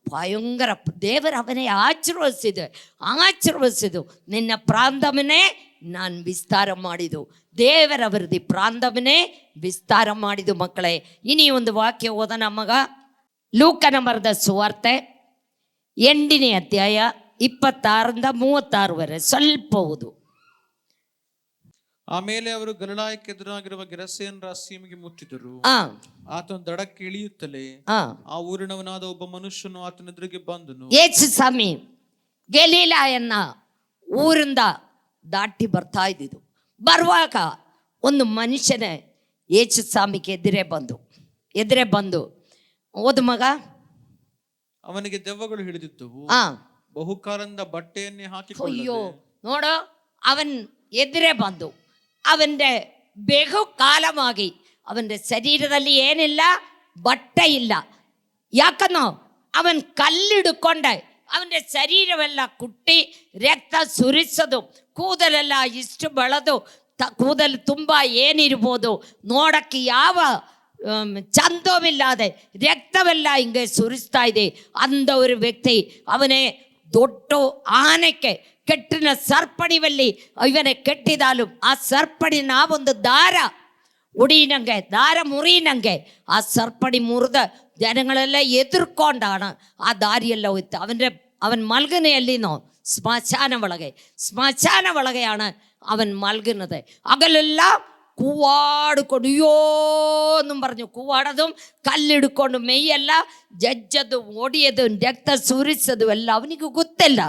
ಭಯಂಕರ ದೇವರು ಅವನೇ ಆಶೀರ್ವದಿಸಿದು. ನಿನ್ನ ಪ್ರಾಂತವನ್ನೇ ನಾನು ವಿಸ್ತಾರ ಮಾಡಿದು. ದೇವರವರದಿ ಪ್ರಾಂತವನ್ನೇ ವಿಸ್ತಾರ ಮಾಡಿದು. ಮಕ್ಕಳೇ, ಇನಿ ಒಂದು ವಾಕ್ಯ ಓದೋಣ ಮಗ. ಲೂಕನ ಬರೆದ ಸುವಾರ್ತೆ 8ನೇ ಅಧ್ಯಾಯ 26ರಿಂದ 36 ಸ್ವಲ್ಪ ಓದು. ಆಮೇಲೆ ಅವರು ಗಲಿಲಾಯಕ್ಕೆ ಎದುರಾಗಿರುವ ಗೆರಸೇನರ ಸೀಮೆಗೆ ಮುಟ್ಟಿದರು. ಆತನು ದಡಕ್ಕೆ ಇಳಿಯುತ್ತಲೇ ಆ ಊರಿನವನಾದ ಒಬ್ಬ ಮನುಷ್ಯನು ಆತನ ಎದುರಿಗೆ ಬಂದನು. ಯೇಸು ಸ್ವಾಮಿ ಗಲೀಲಾಯನ್ನ ಊರಿಂದ ದಾಟಿ ಬರ್ತಾ ಇದ್ದಿದ್ದು. ಬರುವಾಗ ಒಂದು ಮನುಷ್ಯನೇ ಯೇಸು ಸ್ವಾಮಿಗೆ ಎದುರೇ ಬಂದು ಓದು ಮಗ. ಅವನಿಗೆ ದೆವ್ವಗಳು ಹಿಡಿದಿದ್ದವು. ಬಹುಕಾಲದಿಂದ ಬಟ್ಟೆಯನ್ನೇ ಹಾಕಿಕೊಳ್ಳದೆ. ಅಯ್ಯೋ ನೋಡು, ಅವನ್ ಎದುರೇ ಬಂದು ಅವൻ്റെ ಬಹು ಕಾಲವಾಗಿ ಅವನ ಶರೀರದಲ್ಲಿ ಏನಿಲ್ಲ, ಬಟ್ಟೆ ಇಲ್ಲ. ಯಾಕನ್ನೋ ಅವನ್ ಕಲ್ಲಿಡ್ಕೊಂಡೆ ಅವನ ಶರೀರವೆಲ್ಲ ಕುಟ್ಟಿ ರಕ್ತ ಸುರಿಸೋದು, ಕೂದಲೆಲ್ಲ ಇಷ್ಟು ಬೆಳೆದು ಕೂದಲು ತುಂಬ ಏನಿರ್ಬೋದು ನೋಡಕ್ಕೆ ಯಾವ ಚಂದವಿಲ್ಲದೆ ರಕ್ತವೆಲ್ಲ ಹಿಂಗೆ ಸುರಿಸ್ತಾ ಇದೆ. ಅಂದವರು ವ್ಯಕ್ತಿ ಅವನೇ ದೊಡ್ಡ ಆನೆಕ್ಕೆ ಕೆಟ್ಟಿನ ಸರ್ಪಣಿವಲ್ಲಿ ಇವನೇ ಕೆಟ್ಟಿದಾಲು ಆ ಸರ್ಪಣಿನ ಒಂದು ದಾರ ಉಡಿನಂಗೆ, ದಾರ ಮುರಿನಂಗೆ ಆ ಸರ್ಪಣಿ ಮುರಿದ ಜನಗಳೆಲ್ಲ ಎದುರ್ಕೊಂಡಾಣ. ಆ ದಾರಿಯೆಲ್ಲ ಹೋಯ್ತು. ಅವನ್ ಮಲ್ಗನೆಯಲ್ಲಿನೋ ಸ್ಮಶಾನ ಒಳಗೆയാണ് അവൻ മൽകുന്നത്. അകലെല്ലാം കൂവാടിക്കൊണ്ട് അയ്യോ എന്നും പറഞ്ഞു കൂവാടതും കല്ലെടുക്കൊണ്ട് മെയ്യെല്ലാം ജജ്ജതും ഓടിയതും രക്ത സുരിച്ചതും എല്ലാം അവനിക്ക് ಗೊತ್ತಿಲ್ಲ.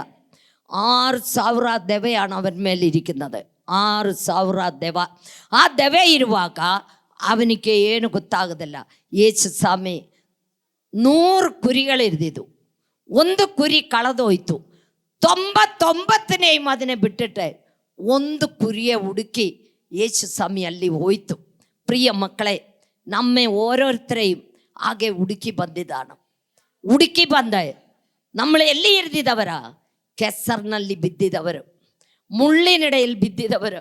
6,000 ದೆವೆയാണ് ಅವನ ಮೇಲಿರಿക്കുന്നത്. 6,000 ದೆವ. ಆ ದೆವೆ ಇರುವಾಗ ಅವನಿಗೆ ಏನು ಗೊತ್ತಾಗೋದಿಲ್ಲ. ಯೇಸು ಸ್ವಾಮಿ 100 ಕುರಿಗಳಿರ್ದಿದ್ದು, ಒಂದು ಕುರಿ ಕಳೆದೋಯ್ತು. 99ನೇ ಅದನ್ನೇ ಬಿಟ್ಟಿಟ್ಟೆ ಒಂದು ಕುರಿಯ ಹುಡುಕಿ ಯೇಸು ಸ್ವಾಮಿ ಅಲ್ಲಿ ಹೋಯ್ತು. ಪ್ರಿಯ ಮಕ್ಕಳೇ, നമ്മെ ഓരോരുത്തരെയും ആകെ ಹುಡುಕಿ ಬಂದ നമ്മൾ ಎಲ್ಲಿ ಇರ್ದಿದ್ದವರ? ಕೆಸರಿನಲ್ಲಿ ಬಿದ್ದಿದ್ದವರು, ಮುಳ್ಳಿನಡೆಯಲ್ಲಿ ಬಿದ್ದಿದ್ದವರು,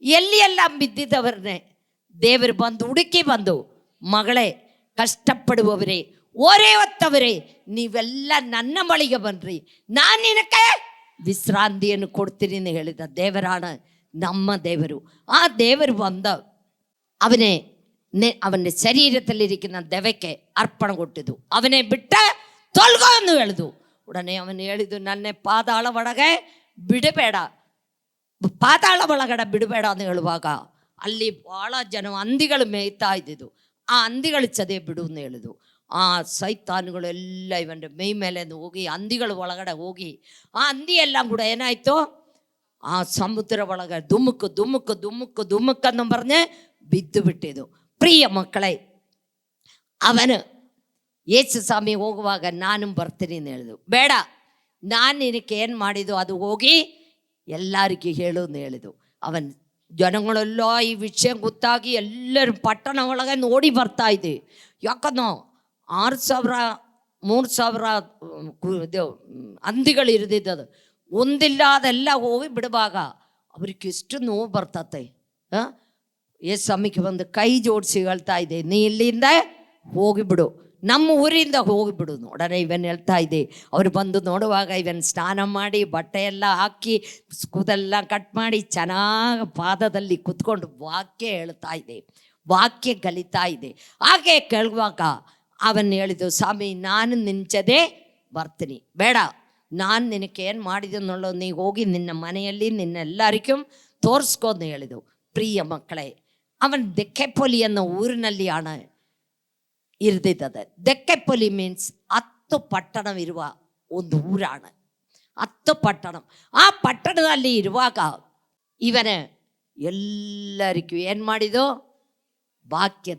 ಎಲ್ಲಿಯೆಲ್ಲ ಬಿದ್ದಿದ್ದವರನ್ನೇ ದೇವರು ಹುಡುಕಿ ಬಂದು ಮಗಳೇ, ಕಷ್ಟಪಡುವವರೇ, ಓರೇ ಹೊತ್ತವರೇ, ನೀವೆಲ್ಲ ನನ್ನ ಬಳಿಗೆ ಬನ್ರಿ, ನಾನು ನಿನಗೆ ವಿಶ್ರಾಂತಿಯನ್ನು ಕೊಡ್ತೀನಿ എന്ന് ಹೇಳಿದ ದೇವರಾണ് ನಮ್ಮ ದೇವರು. ആ ದೇವರು ಬಂದ അവൻ്റെ ശരീരത്തിലിരിക്കുന്ന ദവയ്ക്ക് അർപ്പണ കൊട്ടിതു. അവനെ വിട്ട് ತೊಲಗೋ എന്ന് ಹೇಳಿದು. ಉಡನೆ ಅವನು ಹೇಳಿದು, ನನ್ನೆ ಪಾತಾಳ ಒಳಗೆ ಬಿಡಬೇಡ എന്ന് ಹೇಳುವಾಗ ಅಲ್ಲಿ ಭಾಳ ಜನ ಹಂದಿಗಳು ಮೇಯ್ತಾ ಇದ್ದಿದ್ದು. ಆ ಹಂದಿಗಳು ಚದೆ ಬಿಡು ಎಂದು ಹೇಳಿದು. ಆ ಸೈತಾನುಗಳೆಲ್ಲ ಇವൻ്റെ ಮೈ ಮೇಲೆ ಹೋಗಿ ಹಂದಿಗಳ ಒಳಗಡೆ ಹೋಗಿ ಆ ಹಂದಿಯೆಲ್ಲ ಕೂಡ ಏನಾಯಿತು, ಆ ಸಮುದ್ರ ಒಳಗೆ ದುಮ್ಮುಕ್ಕು പറഞ്ഞ് ಬಿದ್ದು ಬಿಟ್ಟಿದ್ದು. ಪ್ರಿಯ ಮಕ್ಕಳೇ, ಅವನು ಯೇಸು ಸ್ವಾಮಿ ಹೋಗುವಾಗ ನಾನು ಬರ್ತೀನಿ ಎಂದು ಹೇಳಿದು. ಬೇಡ, ನಾನು ನಿನಗೆ ಏನು ಮಾಡಿದ್ದು ಅದು ಹೋಗಿ ಎಲ್ಲರಿಗೂ ಹೇಳು ಎಂದು ಹೇಳಿದು. ಅವನ್ ಜನಗಳೆಲ್ಲ ಈ ವಿಷಯ ಗೊತ್ತಾಗಿ ಎಲ್ಲರೂ ಪಟ್ಟಣ ಒಳಗೆ ನೋಡಿ ಬರ್ತಾ ಇದ್ದೆ. ಯಾಕಂದ್ರೆ 6,000 3000 ಇದು ಹಂದಿಗಳು ಇರಿದಿದ್ದದು. ಒಂದಿಲ್ಲ ಅದೆಲ್ಲ ಹೋಗಿ ಬಿಡುವಾಗ ಅವ್ರಿಗೆ ಎಷ್ಟು ನೋವು ಬರ್ತತೆ. ಸ್ವಾಮಿಗೆ ಬಂದು ಕೈ ಜೋಡಿಸಿ ಹೇಳ್ತಾ ಇದೆ, ನೀ ಇಲ್ಲಿಂದ ಹೋಗಿಬಿಡು, ನಮ್ಮ ಊರಿಂದ ಹೋಗಿಬಿಡು. ನೋಡೋಣ ಇವನ್ ಹೇಳ್ತಾ ಇದೆ. ಅವ್ರು ಬಂದು ನೋಡುವಾಗ ಇವನ್ ಸ್ನಾನ ಮಾಡಿ ಬಟ್ಟೆ ಎಲ್ಲ ಹಾಕಿ ಕೂದೆಲ್ಲ ಕಟ್ ಮಾಡಿ ಚೆನ್ನಾಗಿ ಪಾದದಲ್ಲಿ ಕುತ್ಕೊಂಡು ವಾಕ್ಯ ಹೇಳ್ತಾ ಇದೆ, ವಾಕ್ಯ ಕಲಿತಾ ಇದೆ. ಹಾಗೆ ಕೇಳುವಾಗ ಅವನ್ ಹೇಳಿದ್ದು, ಸ್ವಾಮಿ ನಾನು ನಿಂಚದೆ ಬರ್ತೀನಿ, ಬೇಡ ನಾನು ನಿನಗೆ ಏನು ಮಾಡಿದೆನೋ ನೀ ಹೋಗಿ ನಿನ್ನ ಮನೆಯಲ್ಲಿ ನಿನ್ನೆಲ್ಲರಿಗೂ ತೋರಿಸ್ಕೊಂಡು ಹೇಳಿದು. ಪ್ರಿಯ ಮಕ್ಕಳೇ, ಅವನ್ ದೆಕ್ಕೆಪೊಲಿ ಅನ್ನೋ ಊರಿನಲ್ಲಿ ಹಣ ಇರ್ದಿದ್ದದೆ. ದೆಕ್ಕೆಪೊಲಿ ಮೀನ್ಸ್ 10 ಪಟ್ಟಣವಿರುವ ಒಂದು ಊರಾಣ, 10 ಪಟ್ಟಣ. ಆ ಪಟ್ಟಣದಲ್ಲಿ ಇರುವಾಗ ಇವನ ಎಲ್ಲರಿಗೂ ಏನು ಮಾಡಿದು, ವಾಕ್ಯ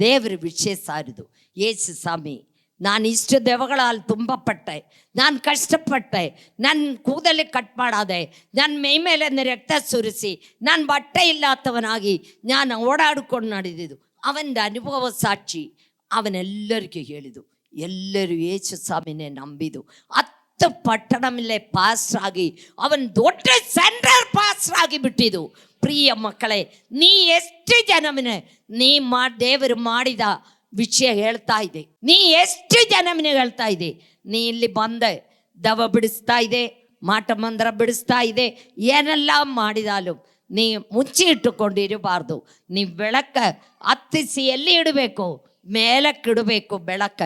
ದೇವರ ವಿಷಯ ಸಾರಿದು. ಯೇಸು ಸ್ವಾಮಿ, ನಾನು ಇಷ್ಟು ದೆವ್ವಗಳಲ್ಲಿ ತುಂಬಪಟ್ಟೆ, ನಾನು ಕಷ್ಟಪಟ್ಟೆ, ನನ್ನ ಕೂದಲೇ ಕಟ್ ಮಾಡಾದೆ, ನನ್ನ ಮೈ ಮೇಲೆ ರಕ್ತ ಸುರಿಸಿ, ನಾನು ಬಟ್ಟೆ ಇಲ್ಲತ್ತವನಾಗಿ ನಾನು ಓಡಾಡಿಕೊಂಡು ನಡೆದಿದ್ದು. ಅವನ ಅನುಭವ ಸಾಕ್ಷಿ ಅವನೆಲ್ಲರಿಗೂ ಹೇಳಿದು. ಎಲ್ಲರೂ ಯೇಸು ಸ್ವಾಮಿನೇ ನಂಬಿದು. 10 ಪಟ್ಟಣ ಮೇಲೆ ಪಾಸ್ರಾಗಿ ಅವನ್ ದೊಡ್ಡ ಸೆಂಟ್ರಲ್ ಪಾಸ್ರಾಗಿ ಬಿಟ್ಟಿದ್ದು. ಪ್ರಿಯ ಮಕ್ಕಳೇ, ನೀ ಎಷ್ಟು ಜನಮನೆ ನೀ ದೇವರು ಮಾಡಿದ ವಿಷಯ ಹೇಳ್ತಾ ಇದೆ, ನೀ ಎಷ್ಟು ಜನಮನೆ ಹೇಳ್ತಾ ಇದೆ. ನೀ ಇಲ್ಲಿ ಬಂದೆ ದವ ಬಿಡಿಸ್ತಾ ಇದೆ, ಮಾಟ ಮಂದ್ರ ಬಿಡಿಸ್ತಾ ಇದೆ, ಏನೆಲ್ಲ ಮಾಡಿದಾಲು ನೀ ಮುಚ್ಚಿ ಇಟ್ಟುಕೊಂಡಿರಬಾರ್ದು. ನೀ ಬೆಳಕ ಹತ್ತಿಸಿ ಎಲ್ಲಿ ಇಡಬೇಕು, ಮೇಲಕ್ಕಿಡಬೇಕು ಬೆಳಕ.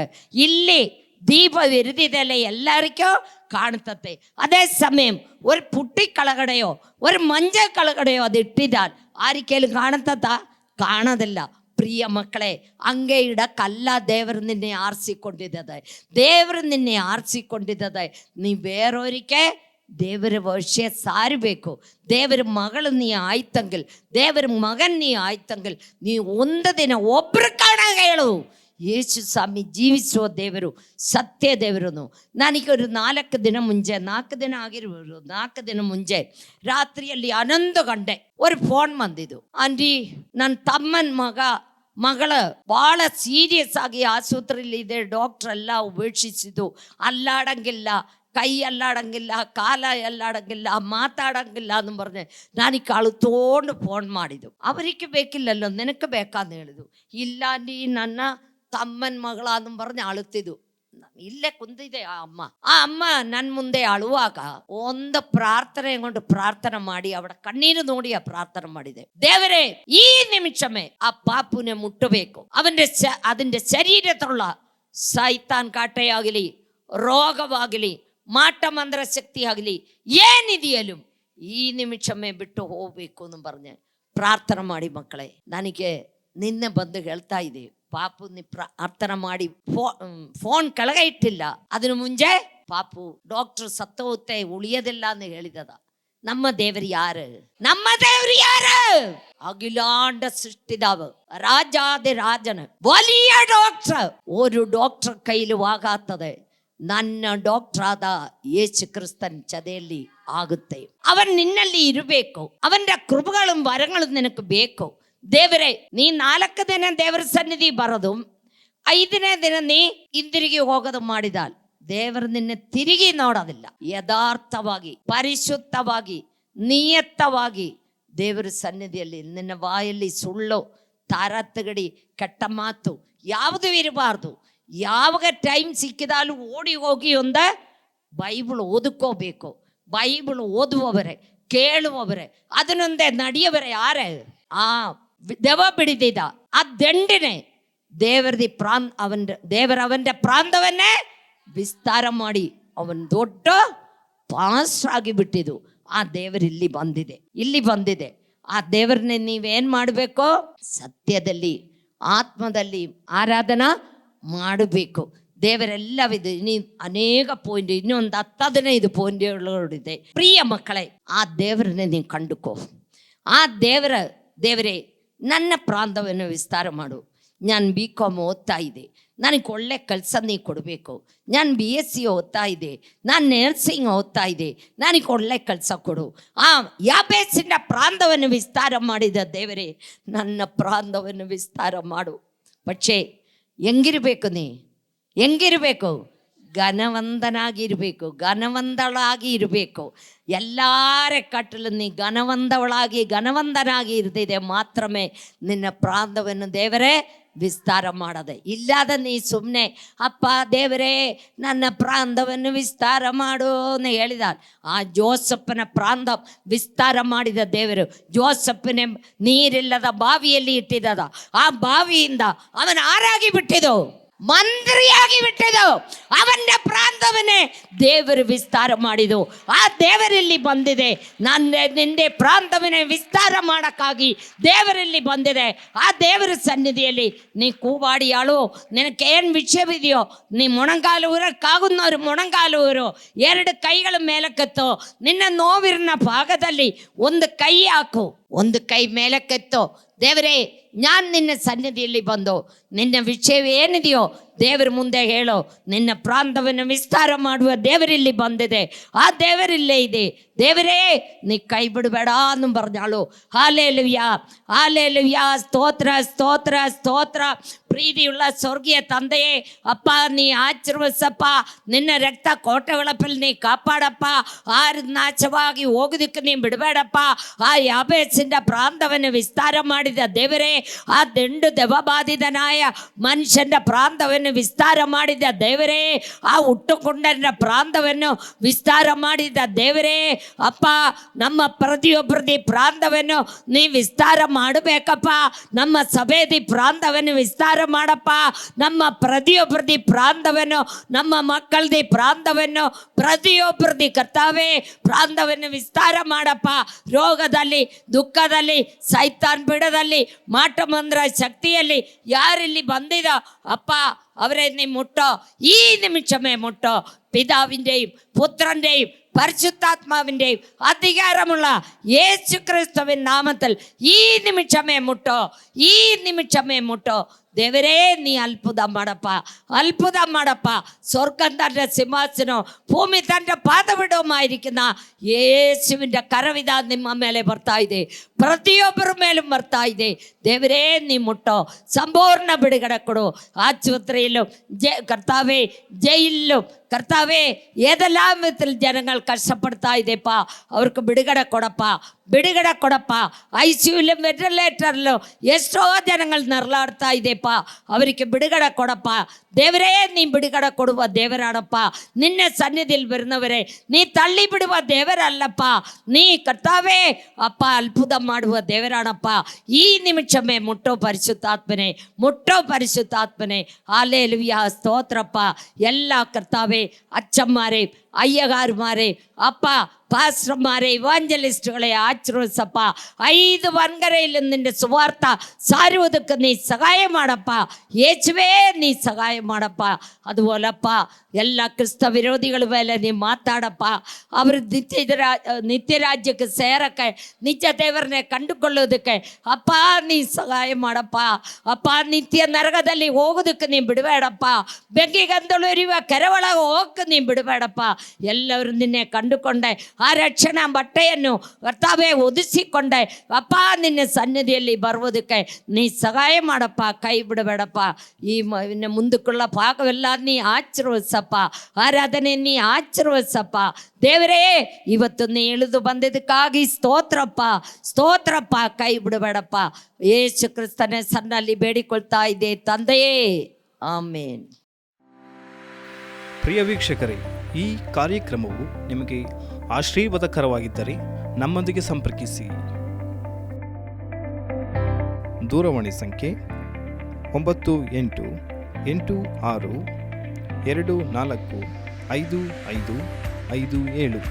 ಇಲ್ಲಿ ದೀಪ ವಿರಿದಿದೆಲ್ಲ ಎಲ್ಲರಿಗೂ ಕಾಣ್ತತೆ. അതേ സമയം ഒരു പുട്ടി കളകടയോ ഒരു മഞ്ച കളകടയോ അത് ഇട്ടിട്ടാൽ ആരിക്കലും കാണത്തത്താ? കാണതില്ല. പ്രിയ മക്കളെ, ಹಂಗೆ ಇಡಕ್ಕಲ್ಲ ದೇವರು ನಿನ್ನೆ ಆರಿಸಿಕೊಂಡಿದ್ದದೆ. ದೇವರು ನಿನ್ನೆ ಆರಿಸಿಕೊಂಡಿದ್ದದೆ. ನೀ ಬೇರೆಯವರಿಗೆ ದೇವರ ವಿಷಯ ಸಾರಬೇಕು. ದೇವರ ಮಗಳು ನೀ ಆಯ್ತಂಗಿಲ್, ದೇವರ ಮಗನ್ ನೀ ಆಯ್ತಂಗಿಲ್, ನೀ ಒಂದು ದಿನ ಒಬ್ರು ಕಾಣ ಹೇಳು, ಯೇಸು ಸ್ವಾಮಿ ಜೀವಿಸುವ ದೇವರು, ಸತ್ಯ ದೇವರು. ನನಗೊಂದು 4 ದಿನ ಮುಂಚೆ, 4 ದಿನ ಆಗಿರ್ಬೋದು, 4 ದಿನ ಮುಂಚೆ ರಾತ್ರಿಯಲ್ಲಿ 11 ಗಂಟೆ ಒಂದು ಫೋನ್ ಬಂದಿದ್ದು. ಅಂದ್ರಿ ನನ್ನ ತಮ್ಮನ ಮಗಳ ಭಾಳ ಸೀರಿಯಸ್ ಆಗಿ ಆಸ್ಪತ್ರೆಯಲ್ಲಿ ಇದೆ, ಡಾಕ್ಟ್ರ್ ಎಲ್ಲ ಉಪೇಕ್ಷಿಸಿದ್ದು, ಅಲ್ಲಾಡಂಗಿಲ್ಲ, ಕೈ ಅಲ್ಲಾಡಂಗಿಲ್ಲ, ಕಾಲ ಅಲ್ಲಾಡಂಗಿಲ್ಲ, ಮಾತಾಡಂಗಿಲ್ಲ ಅಂತ ಬರ್ದೆ. ನಾನೀಗ ಅಳುತ್ತೋಂಡು ಫೋನ್ ಮಾಡಿದ್ದು. ಅವರಿಗೆ ಬೇಕಿಲ್ಲಲ್ಲೋ, ನಿನಗೆ ಬೇಕಾന്ന് ಹೇಳಿದ್ದು. ಇಲ್ಲ ನೀ ನನ್ನ ತಮ್ಮನ ಮಗಳ ಅಂತ ಬರ್ದು ಅಳುತ್ತಿದ್ದು. ಇಲ್ಲೇ ಕುಂತಿದೆ ಆ ಅಮ್ಮ ನನ್ನ ಮುಂದೆ ಅಳುವಾಗ ಒಂದು ಪ್ರಾರ್ಥನೆ കൊണ്ട് ಪ್ರಾರ್ಥನೆ ಮಾಡಿ ಅವಳ ಕಣ್ಣೀರು ನೋಡಿ ಆ ಪ್ರಾರ್ಥನೆ ಮಾಡಿದೆ. ದೇವರೇ, ಈ ನಿಮಿಷಮೇ ಆ ಪಾಪುನೆ ಮುಟ್ಟಬೇಕು. അതിന്റെ ശരീരത്തിലുള്ള സൈത്താൻ കാട്ടയാകಲಿ, ರೋಗವಾಗಲಿ, ಮಾಟಮಂತ್ರ ಶಕ್ತಿ ಆಗಲಿ, ಏನಿದೆಯಲ್ಲೂ ಈ ನಿಮಿಷಮೇ ಬಿಟ್ಟು ಹೋಗ್ಬೇಕು ಅಂತ പറഞ്ഞ് ಪ್ರಾರ್ಥನೆ ಮಾಡಿ. ಮಕ್ಕಳೇ, ನನಗೆ ನಿನ್ನೆ ಬಂದು ಹೇಳ್ತಾ ಇದೆ, ಪಾಪು ನೀ ಪ್ರಾರ್ಥನೆ ಮಾಡಿ ಫೋನ್ ಕೆಳಗೆ ಇಟ್ಟಿಲ್ಲ, ಅದನ್ನು ಮುಂಚೆ ಪಾಪು ಡಾಕ್ಟರ್ ಸತ್ತು ಹೋಗುತ್ತೆ, ಉಳಿಯೋದಿಲ್ಲ ಅಂತ ಹೇಳಿದದ. ನಮ್ಮ ದೇವರು ಯಾರು? ನಮ್ಮ ದೇವರು ಯಾರು? അഖിലാണ്ട സൃഷ്ടിതാവ്, രാജാതി രാജന്, വലിയ ഡോക്ടർ. ഒരു ഡോക്ടർ കയ്യിൽ ആകാത്തത് ನನ್ನ ಡಾಕ್ಟರ್ ಆದ ಯೇಸು ಕ್ರಿಸ್ತನ್ ಚದೆಯಲ್ಲಿ ಆಗುತ್ತೆ. ಅವನ್ ನಿನ್ನಲ್ಲಿ ಇರಬೇಕು. ಅವನ ಕೃಪೆಗಳು ವರಗಳು ನಿನಗೆ ಬೇಕು. ದೇವರೇ, ನೀ 4 ದಿನ ದೇವರ ಸನ್ನಿಧಿ ಬರೋದು, 5ನೇ ದಿನ ನೀ ಹಿಂದಿರುಗಿ ಹೋಗೋದು ಮಾಡಿದಾಲ್ ದೇವರು ನಿನ್ನೆ ತಿರುಗಿ ನೋಡೋದಿಲ್ಲ. ಯಥಾರ್ಥವಾಗಿ, ಪರಿಶುದ್ಧವಾಗಿ, ನಿಯತ್ತವಾಗಿ ದೇವರ ಸನ್ನಿಧಿಯಲ್ಲಿ ನಿನ್ನ ಬಾಯಲ್ಲಿ ಸುಳ್ಳು, ತಾರತಗಡಿ, ಕೆಟ್ಟ ಮಾತು ಯಾವುದೂ ಇರಬಾರ್ದು. ಯಾವಾಗ ಟೈಮ್ ಸಿಕ್ಕಿದಾಲು ಓಡಿ ಹೋಗಿ ಒಂದು ಬೈಬಲ್ ಓದ್ಕೋಬೇಕು. ಬೈಬಲ್ ಓದುವವರೇ, ಕೇಳುವವರೇ, ಅದನ್ನೊಂದೇ ನಡೆಯುವವರೇ ಯಾರೇ? ಆ ದೆವ್ವ ಬಿಡಿದಿದ್ದ ಆ ದಂಡಿನೇ ಅವന്റെ ಪ್ರಾಂತವನ್ನೇ ವಿಸ್ತಾರ ಮಾಡಿ ಅವನ್ ದೊಡ್ಡ ಪಾಸ್ಟರ್ ಆಗಿ ಬಿಟ್ಟಿದ್ದು. ಆ ದೇವರು ಇಲ್ಲಿ ಬಂದಿದೆ. ಆ ದೇವರನ್ನೇ ನೀವೇನ್ ಮಾಡಬೇಕು? ಸತ್ಯದಲ್ಲಿ, ಆತ್ಮದಲ್ಲಿ ಆರಾಧನಾ ಮಾಡಬೇಕು. ದೇವರೆಲ್ಲವಿದೆ. ನೀ ಅನೇಕ ಪಾಯಿಂಟ್, ಇನ್ನೊಂದು 10-15 ಪಾಯಿಂಟ್ಗಳಿದೆ. ಪ್ರಿಯ ಮಕ್ಕಳೇ, ಆ ದೇವರನ್ನೇ ನೀವು ಕಂಡುಕೋ. ಆ ದೇವರೇ ನನ್ನ ಪ್ರಾಂತವನ್ನು ವಿಸ್ತಾರ ಮಾಡು. ನಾನು BCom ಓದ್ತಾ ಇದ್ದೆ, ನನಗೆ ಒಳ್ಳೆ ಕೆಲಸ ನೀ ಕೊಡಬೇಕು. ನಾನು BSc ಓದ್ತಾ ಇದ್ದೆ, ನಾನು ನರ್ಸಿಂಗ್ ಓದ್ತಾ ಇದ್ದೆ, ನನಗೆ ಒಳ್ಳೆ ಕೆಲಸ ಕೊಡು. ಆ ಯಾಬೇಸಿನ ಪ್ರಾಂತವನ್ನು ವಿಸ್ತಾರ ಮಾಡಿದ ದೇವರೇ, ನನ್ನ ಪ್ರಾಂತವನ್ನು ವಿಸ್ತಾರ ಮಾಡು. പക്ഷേ ಹೆಂಗಿರಬೇಕು? ನೀ ಹೆಂಗಿರಬೇಕು? ಘನವಂತನಾಗಿರಬೇಕು, ಘನವಂತಳಾಗಿ ಇರಬೇಕು. ಎಲ್ಲಾರ ಕಟ್ಟಲು ನೀ ಘನವಂತನಾಗಿ ಇರ್ತಿದೆ ಮಾತ್ರಮೇ ನಿನ್ನ ಪ್ರಾಂತವನ್ನು ದೇವರೇ ವಿಸ್ತಾರ ಮಾಡದೆ. ಇಲ್ಲಾದ ನೀ ಸುಮ್ಮನೆ ಅಪ್ಪ ದೇವರೇ ನನ್ನ ಪ್ರಾಂತವನ್ನು ವಿಸ್ತಾರ ಮಾಡು ಅಂತ ಹೇಳಿದ. ಆ ಜೋಸಪ್ಪನ ಪ್ರಾಂತ ವಿಸ್ತಾರ ಮಾಡಿದ ದೇವರು ಜೋಸಪ್ಪನ ನೀರಿಲ್ಲದ ಬಾವಿಯಲ್ಲಿ ಇಟ್ಟಿದ್ದದ. ಆ ಬಾವಿಯಿಂದ ಅವನ ಆರಾಗಿ ಬಿಟ್ಟಿದ್ದು, ಮಂತ್ರಿಯಾಗಿ ಬಿಟ್ಟಿದ್ದು. ಅವನ ಪ್ರಾಂತವನ್ನೇ ದೇವರು ವಿಸ್ತಾರ ಮಾಡಿದು. ಆ ದೇವರಲ್ಲಿ ಬಂದಿದೆ. ನಿಂದೆ ಪ್ರಾಂತವನ್ನೇ ವಿಸ್ತಾರ ಮಾಡೋಕ್ಕಾಗಿ ದೇವರಲ್ಲಿ ಬಂದಿದೆ. ಆ ದೇವರ ಸನ್ನಿಧಿಯಲ್ಲಿ ನೀ ಕೂವಾಡಿಯಾಳು. ನಿನಗೆ ಏನು ವಿಷಯವಿದೆಯೋ ನೀ ಮೊಣಗಾಲು ಊರಕ್ಕಾಗುന്നವರು ಮೊಣಗಾಲು ಊರು, 2 ಕೈಗಳ ಮೇಲಕ್ಕೆತ್ತು. ನಿನ್ನ ನೋವಿನ ಭಾಗದಲ್ಲಿ ಒಂದು ಕೈ ಹಾಕು, ಒಂದು ಕೈ ಮೇಲಕ್ಕೆತ್ತು. ದೇವರೇ, ನಾನು ನಿನ್ನ ಸನ್ನಿಧಿಯಲ್ಲಿ ಬಂದು ನಿನ್ನ ವಿಷಯವೇನಿದೆಯೋ ದೇವರ ಮುಂದೆ ಹೇಳು. ನಿನ್ನ ಪ್ರಾಂತವನ್ನು ವಿಸ್ತಾರ ಮಾಡುವ ದೇವರಲ್ಲಿ ಬಂದಿದೆ. ಆ ದೇವರಲ್ಲೇ ಇದೆ. ದೇವರೇ, ನೀ ಕೈ ಬಿಡಬೇಡ ಅನ್ನು ಬರ್ದಾಳು. ಹಾಲೆಲೂಯಾ, ಹಾಲೆಲೂಯಾ, ಸ್ತೋತ್ರ ಸ್ತೋತ್ರ ಸ್ತೋತ್ರ. ಪ್ರೀತಿಯುಳ್ಳ ಸ್ವರ್ಗೀಯ ತಂದೆಯೇ, ಅಪ್ಪ ನೀ ಆಶೀರ್ವದಿಸಪ್ಪ. ನಿನ್ನ ರಕ್ತ ಕೋಟೆಗಳಪ್ಪಲ್ಲಿ ನೀ ಕಾಪಾಡಪ್ಪ. ಆ ನಾಶವಾಗಿ ಹೋಗೋದಕ್ಕೆ ನೀ ಬಿಡಬೇಡಪ್ಪ. ಆ ಯಾಬೇಸಿಂದ ಪ್ರಾಂತವನ್ನು ವಿಸ್ತಾರ ಮಾಡಿದ ದೇವರೇ, ಆ ದೆವ್ವಬಾಧಿತನಾಯ ಮನುಷ್ಯನ ಪ್ರಾಂತವನ್ನು ವಿಸ್ತಾರ ಮಾಡಿದ ದೇವರೇ, ಆ ಹುಟ್ಟುಕೊಂಡನ ಪ್ರಾಂತವನ್ನು ವಿಸ್ತಾರ ಮಾಡಿದ ದೇವರೇ, ಅಪ್ಪ ನಮ್ಮ ಪ್ರತಿಯೊಬ್ಬರದಿ ಪ್ರಾಂತವನ್ನು ನೀ ವಿಸ್ತಾರ ಮಾಡಬೇಕಪ್ಪ. ನಮ್ಮ ಸಭೆದಿ ಪ್ರಾಂತವನ್ನು ವಿಸ್ತಾರ ಮಾಡಪ್ಪ. ನಮ್ಮ ಪ್ರತಿಯೊಬ್ಬರದಿ ಪ್ರಾಂತವನ್ನು, ನಮ್ಮ ಮಕ್ಕಳದಿ ಪ್ರಾಂತವನ್ನು, ಪ್ರತಿಯೊಬ್ಬರದಿ ಕರ್ತಾವೇ ಪ್ರಾಂತವನ್ನು ವಿಸ್ತಾರ ಮಾಡಪ್ಪ. ರೋಗದಲ್ಲಿ, ದುಃಖದಲ್ಲಿ, ಸೈತಾನ್ ಬಿಡದಲ್ಲಿ, ಮಾಟಮಂದ್ರ ಶಕ್ತಿಯಲ್ಲಿ ಯಾರಿಲ್ಲಿ ಬಂದಿದ ಅಪ್ಪ അവരെ നീ മുട്ടോ. ഈ നിമിഷമേ മുട്ടോ. പിതാവിൻ്റെയും പുത്രൻ്റെയും പരിശുദ്ധാത്മാവിൻ്റെയും അധികാരമുള്ള യേശു ക്രിസ്തുവിൻ നാമത്തിൽ ഈ നിമിഷമേ മുട്ടോ, ഈ നിമിഷമേ മുട്ടോ. ದೇವರೇ, ನೀ ಅದ್ಭುತ ಮಾಡಪ್ಪ, ಅದ್ಭುತ ಮಾಡಪ್ಪ. സ്വർഗം തൻ്റെ സിംഹാസനവും ഭൂമി തൻ്റെ പാദപീഠവുമായിരിക്കുന്ന യേശുവിൻ്റെ കരവിത ನಿಮ್ಮ ಮೇಲೆ ಬರ್ತಾ ಇದೆ, ಪ್ರತಿಯೊಬ್ಬರ ಮೇಲೂ ಬರ್ತಾ ಇದೆ. ದೇವರೇ, ನೀ ಮುಟ್ಟೋ, ಸಂಪೂರ್ಣ ಬಿಡುಗಡೆ ಕೊಡು. ആശുപത്രിയിലും കർത്താവേ, ജയിലിലും കർത്താവേ, ഏതെല്ലാം വിധത്തിൽ ജനങ്ങൾ കഷ്ടപ്പെടുത്താ ഇതേപ്പാ, അവർക്ക് ಬಿಡುಗಡೆ ಕೊಡಪ್ಪ, ಬಿಡುಗಡೆ ಕೊಡಪ್ಪ. ICUലും വെന്റിലേറ്ററിലും ಎಷ್ಟೋ ಜನಗಳು ನರಳಾಡ್ತಾ ಇದೆಪ್ಪ, ಅವರಿಗೆ ಬಿಡುಗಡೆ ಕೊಡಪ್ಪ. ದೇವರೇ, ನೀ ಬಿಡುಗಡೆ ಕೊಡುವ ದೇವರಾಣಪ್ಪ. ನಿನ್ನ ಸನ್ನಿಧಿಯಲ್ಲಿ ಬರುವವರೇ, ನೀ ತಳ್ಳಿ ಬಿಡುವ ದೇವರಲ್ಲಪ್ಪ. ನೀ ಕರ್ತಾವೇ ಅಪ್ಪ ಅದ್ಭುತ ಮಾಡುವ ದೇವರಾಣಪ್ಪ. ಈ ನಿಮಿಷಮೇ ಮುಟ್ಟೋ ಪರಿಶುದ್ಧಾತ್ಮನೆ, ಮುಟ್ಟೋ ಪರಿಶುದ್ಧಾತ್ಮನೆ. ಹಾಲೆಲೂಯಾ, ಸ್ತೋತ್ರಪ್ಪ. ಎಲ್ಲ ಕರ್ತಾವೇ, ಅಚ್ಚಮ್ಮಾರೇ, ಅಯ್ಯಗಾರ್ಮಾರೇ, ಅಪ್ಪ പാസ്റ്റർമാരെ, ഇവാഞ്ചലിസ്റ്റുകളെ ആശീർവദിസപ്പ. 5 വൻകരയിലും നിന്റെ സുവാർത്ത സാരുവതಕ್ಕೆ നീ സഹായം ಮಾಡಪ್ಪ. യേശുവേ, ನೀ ಸಹಾಯ ಮಾಡಪ್ಪ. അതുപോലಪ್ಪ ಎಲ್ಲ ಕ್ರಿಸ್ತ ವಿರೋಧಿಗಳ ಮೇಲೆ ನೀ ಮಾತಾಡಪ್ಪ. അവർ ನಿತ್ಯರಾಜ್ಯಕ್ಕೆ ಸೇರಕ್ಕೆ, ನಿಜ ದೇವರನ್ನೇ ಕಂಡುಕೊಳ್ಳೋದಕ್ಕೆ ಅಪ್ಪ ನೀ ಸಹಾಯ ಮಾಡಪ್ಪ. ಅಪ್ಪ, ನಿತ್ಯ ನರಕದಲ್ಲಿ ಹೋಗೋದಕ್ಕೆ ನೀ ಬಿಡಬೇಡಪ್ಪ. ಬೆಂಕಿಗಂತಳು ಇರುವ ಕೆರೆಯೊಳಗೆ ಹೋಗಕ್ಕೆ ನೀ ಬಿಡಬೇಡಪ್ಪ. ಎಲ್ಲರೂ ನಿನ್ನೆ ಕಂಡುಕೊಂಡೆ ಆ ರಕ್ಷಣಾ ಬಟ್ಟೆಯನ್ನು ಕರ್ತಾವೇ ಒದಿಸಿಕೊಂಡೆ ಅಪ್ಪ. ನಿನ್ನ ಸನ್ನಿಧಿಯಲ್ಲಿ ಬರುವುದಕ್ಕೆ ನೀ ಸಹಾಯ ಮಾಡಪ್ಪ, ಕೈ ಬಿಡಬೇಡಪ್ಪ. ಈ ಮುಂದಕ್ಕುള്ള ಭಾಗವೆಲ್ಲ ನೀ ಆಶೀರ್ವದಿಸಪ್ಪ. ಆರಾಧನೆ ನೀ ಆಶೀರ್ವದಿಸಪ್ಪ. ದೇವರೇ, ಇವತ್ತು ನೀ ಇಳಿದು ಬಂದಿದ್ದಕ್ಕಾಗಿ ಸ್ತೋತ್ರಪ್ಪ, ಸ್ತೋತ್ರಪ್ಪ. ಕೈ ಬಿಡಬೇಡಪ್ಪ. ಯೇಸು ಕ್ರಿಸ್ತನ ಹೆಸರಿನಲ್ಲಿ ಬೇಡಿಕೊಳ್ತಾ ಇದೆ ತಂದೆಯೇ, ಆಮೇನ್. ಪ್ರಿಯ ವೀಕ್ಷಕರೇ, ಈ ಕಾರ್ಯಕ್ರಮವು ನಿಮಗೆ ಆಶೀರ್ವಾದಕರವಾಗಿದ್ದರೆ ನಮ್ಮೊಂದಿಗೆ ಸಂಪರ್ಕಿಸಿ. ದೂರವಾಣಿ ಸಂಖ್ಯೆ 988624555557.